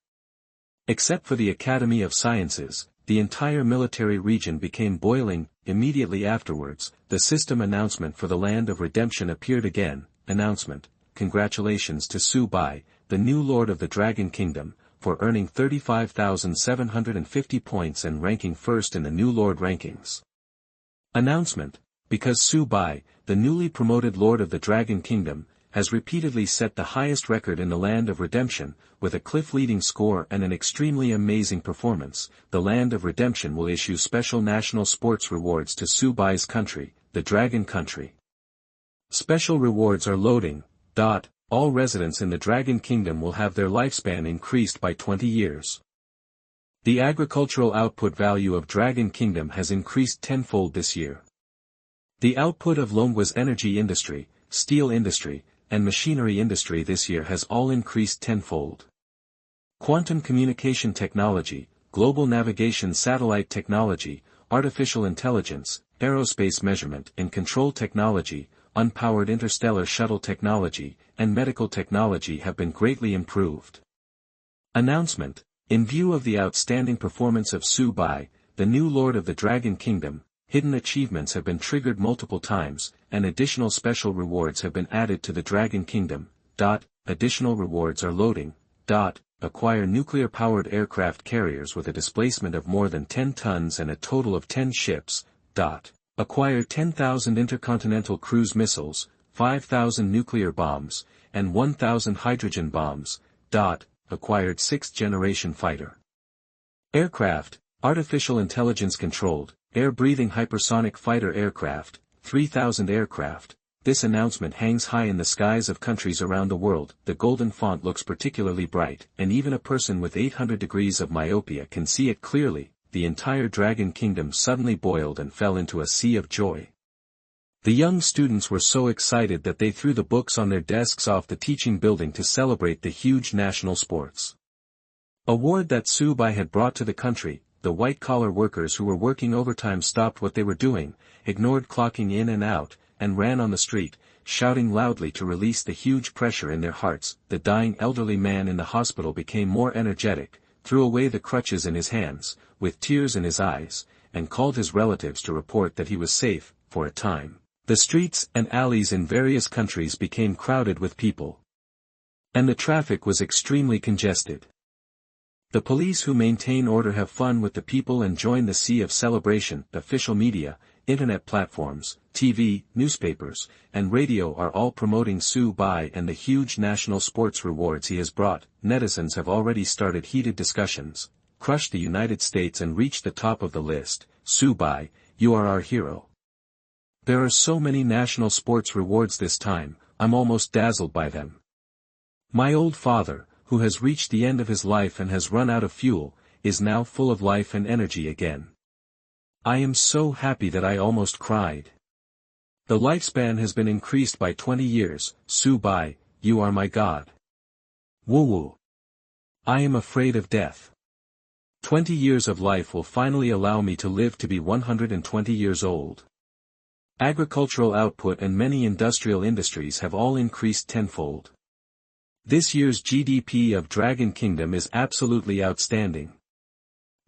Except for the Academy of Sciences, the entire military region became boiling. Immediately afterwards, the system announcement for the Land of Redemption appeared again. Announcement: congratulations to Su Bai, the new Lord of the Dragon Kingdom, for earning 35,750 points and ranking first in the new Lord rankings. Announcement: because Su Bai, the newly promoted Lord of the Dragon Kingdom, has repeatedly set the highest record in the Land of Redemption, with a cliff-leading score and an extremely amazing performance, the Land of Redemption will issue special national sports rewards to Su Bai's country, the Dragon Country. Special rewards are loading. All residents in the Dragon Kingdom will have their lifespan increased by 20 years. The agricultural output value of Dragon Kingdom has increased tenfold this year. The output of Longgua's energy industry, steel industry, and machinery industry this year has all increased tenfold. Quantum communication technology, global navigation satellite technology, artificial intelligence, aerospace measurement and control technology, unpowered interstellar shuttle technology, and medical technology have been greatly improved. Announcement: in view of the outstanding performance of Su Bai, the new Lord of the Dragon Kingdom, hidden achievements have been triggered multiple times, and additional special rewards have been added to the Dragon Kingdom. Additional rewards are loading. Acquire nuclear-powered aircraft carriers with a displacement of more than 10 tons and a total of 10 ships. Acquire 10,000 intercontinental cruise missiles, 5,000 nuclear bombs, and 1,000 hydrogen bombs. Acquired 6th-generation fighter aircraft, artificial intelligence-controlled, air-breathing hypersonic fighter aircraft, 3,000 aircraft. This announcement hangs high in the skies of countries around the world. The golden font looks particularly bright, and even a person with 800 degrees of myopia can see it clearly. The entire Dragon Kingdom suddenly boiled and fell into a sea of joy. The young students were so excited that they threw the books on their desks off the teaching building to celebrate the huge national sports award that Subai had brought to the country. The white-collar workers who were working overtime stopped what they were doing, ignored clocking in and out, and ran on the street, shouting loudly to release the huge pressure in their hearts. The dying elderly man in the hospital became more energetic, threw away the crutches in his hands, with tears in his eyes, and called his relatives to report that he was safe. For a time, the streets and alleys in various countries became crowded with people, and the traffic was extremely congested. The police who maintain order have fun with the people and join the sea of celebration. Official media, internet platforms, TV, newspapers, and radio are all promoting Subai and the huge national sports rewards he has brought. Netizens have already started heated discussions. Crush the United States and reach the top of the list. Subai, you are our hero. There are so many national sports rewards this time, I'm almost dazzled by them. My old father, who has reached the end of his life and has run out of fuel, is now full of life and energy again. I am so happy that I almost cried. The lifespan has been increased by 20 years. Subai, you are my god. Woo-woo. I am afraid of death. 20 years of life will finally allow me to live to be 120 years old. Agricultural output and many industrial industries have all increased tenfold. This year's GDP of Dragon Kingdom is absolutely outstanding.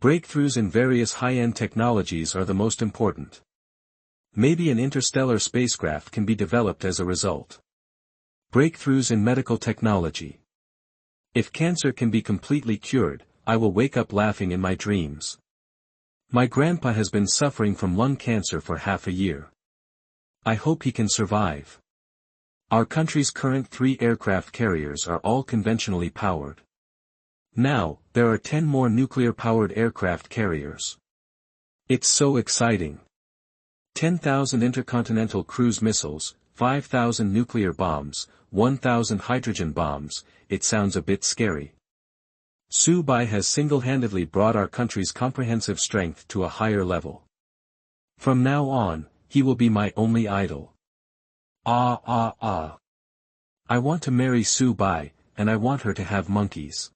Breakthroughs in various high-end technologies are the most important. Maybe an interstellar spacecraft can be developed as a result. Breakthroughs in medical technology. If cancer can be completely cured, I will wake up laughing in my dreams. My grandpa has been suffering from lung cancer for half a year. I hope he can survive. Our country's current 3 aircraft carriers are all conventionally powered. Now, there are 10 more nuclear-powered aircraft carriers. It's so exciting. 10,000 intercontinental cruise missiles, 5,000 nuclear bombs, 1,000 hydrogen bombs. It sounds a bit scary. Subai has single-handedly brought our country's comprehensive strength to a higher level. From now on, he will be my only idol. I want to marry Subai, and I want her to have monkeys.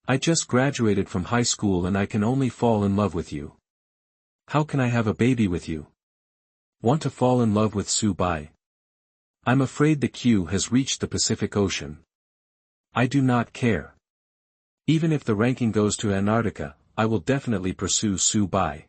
I just graduated from high school and I can only fall in love with you. How can I have a baby with you? Want to fall in love with Subai? I'm afraid the queue has reached the Pacific Ocean. I do not care. Even if the ranking goes to Antarctica, I will definitely pursue Subai.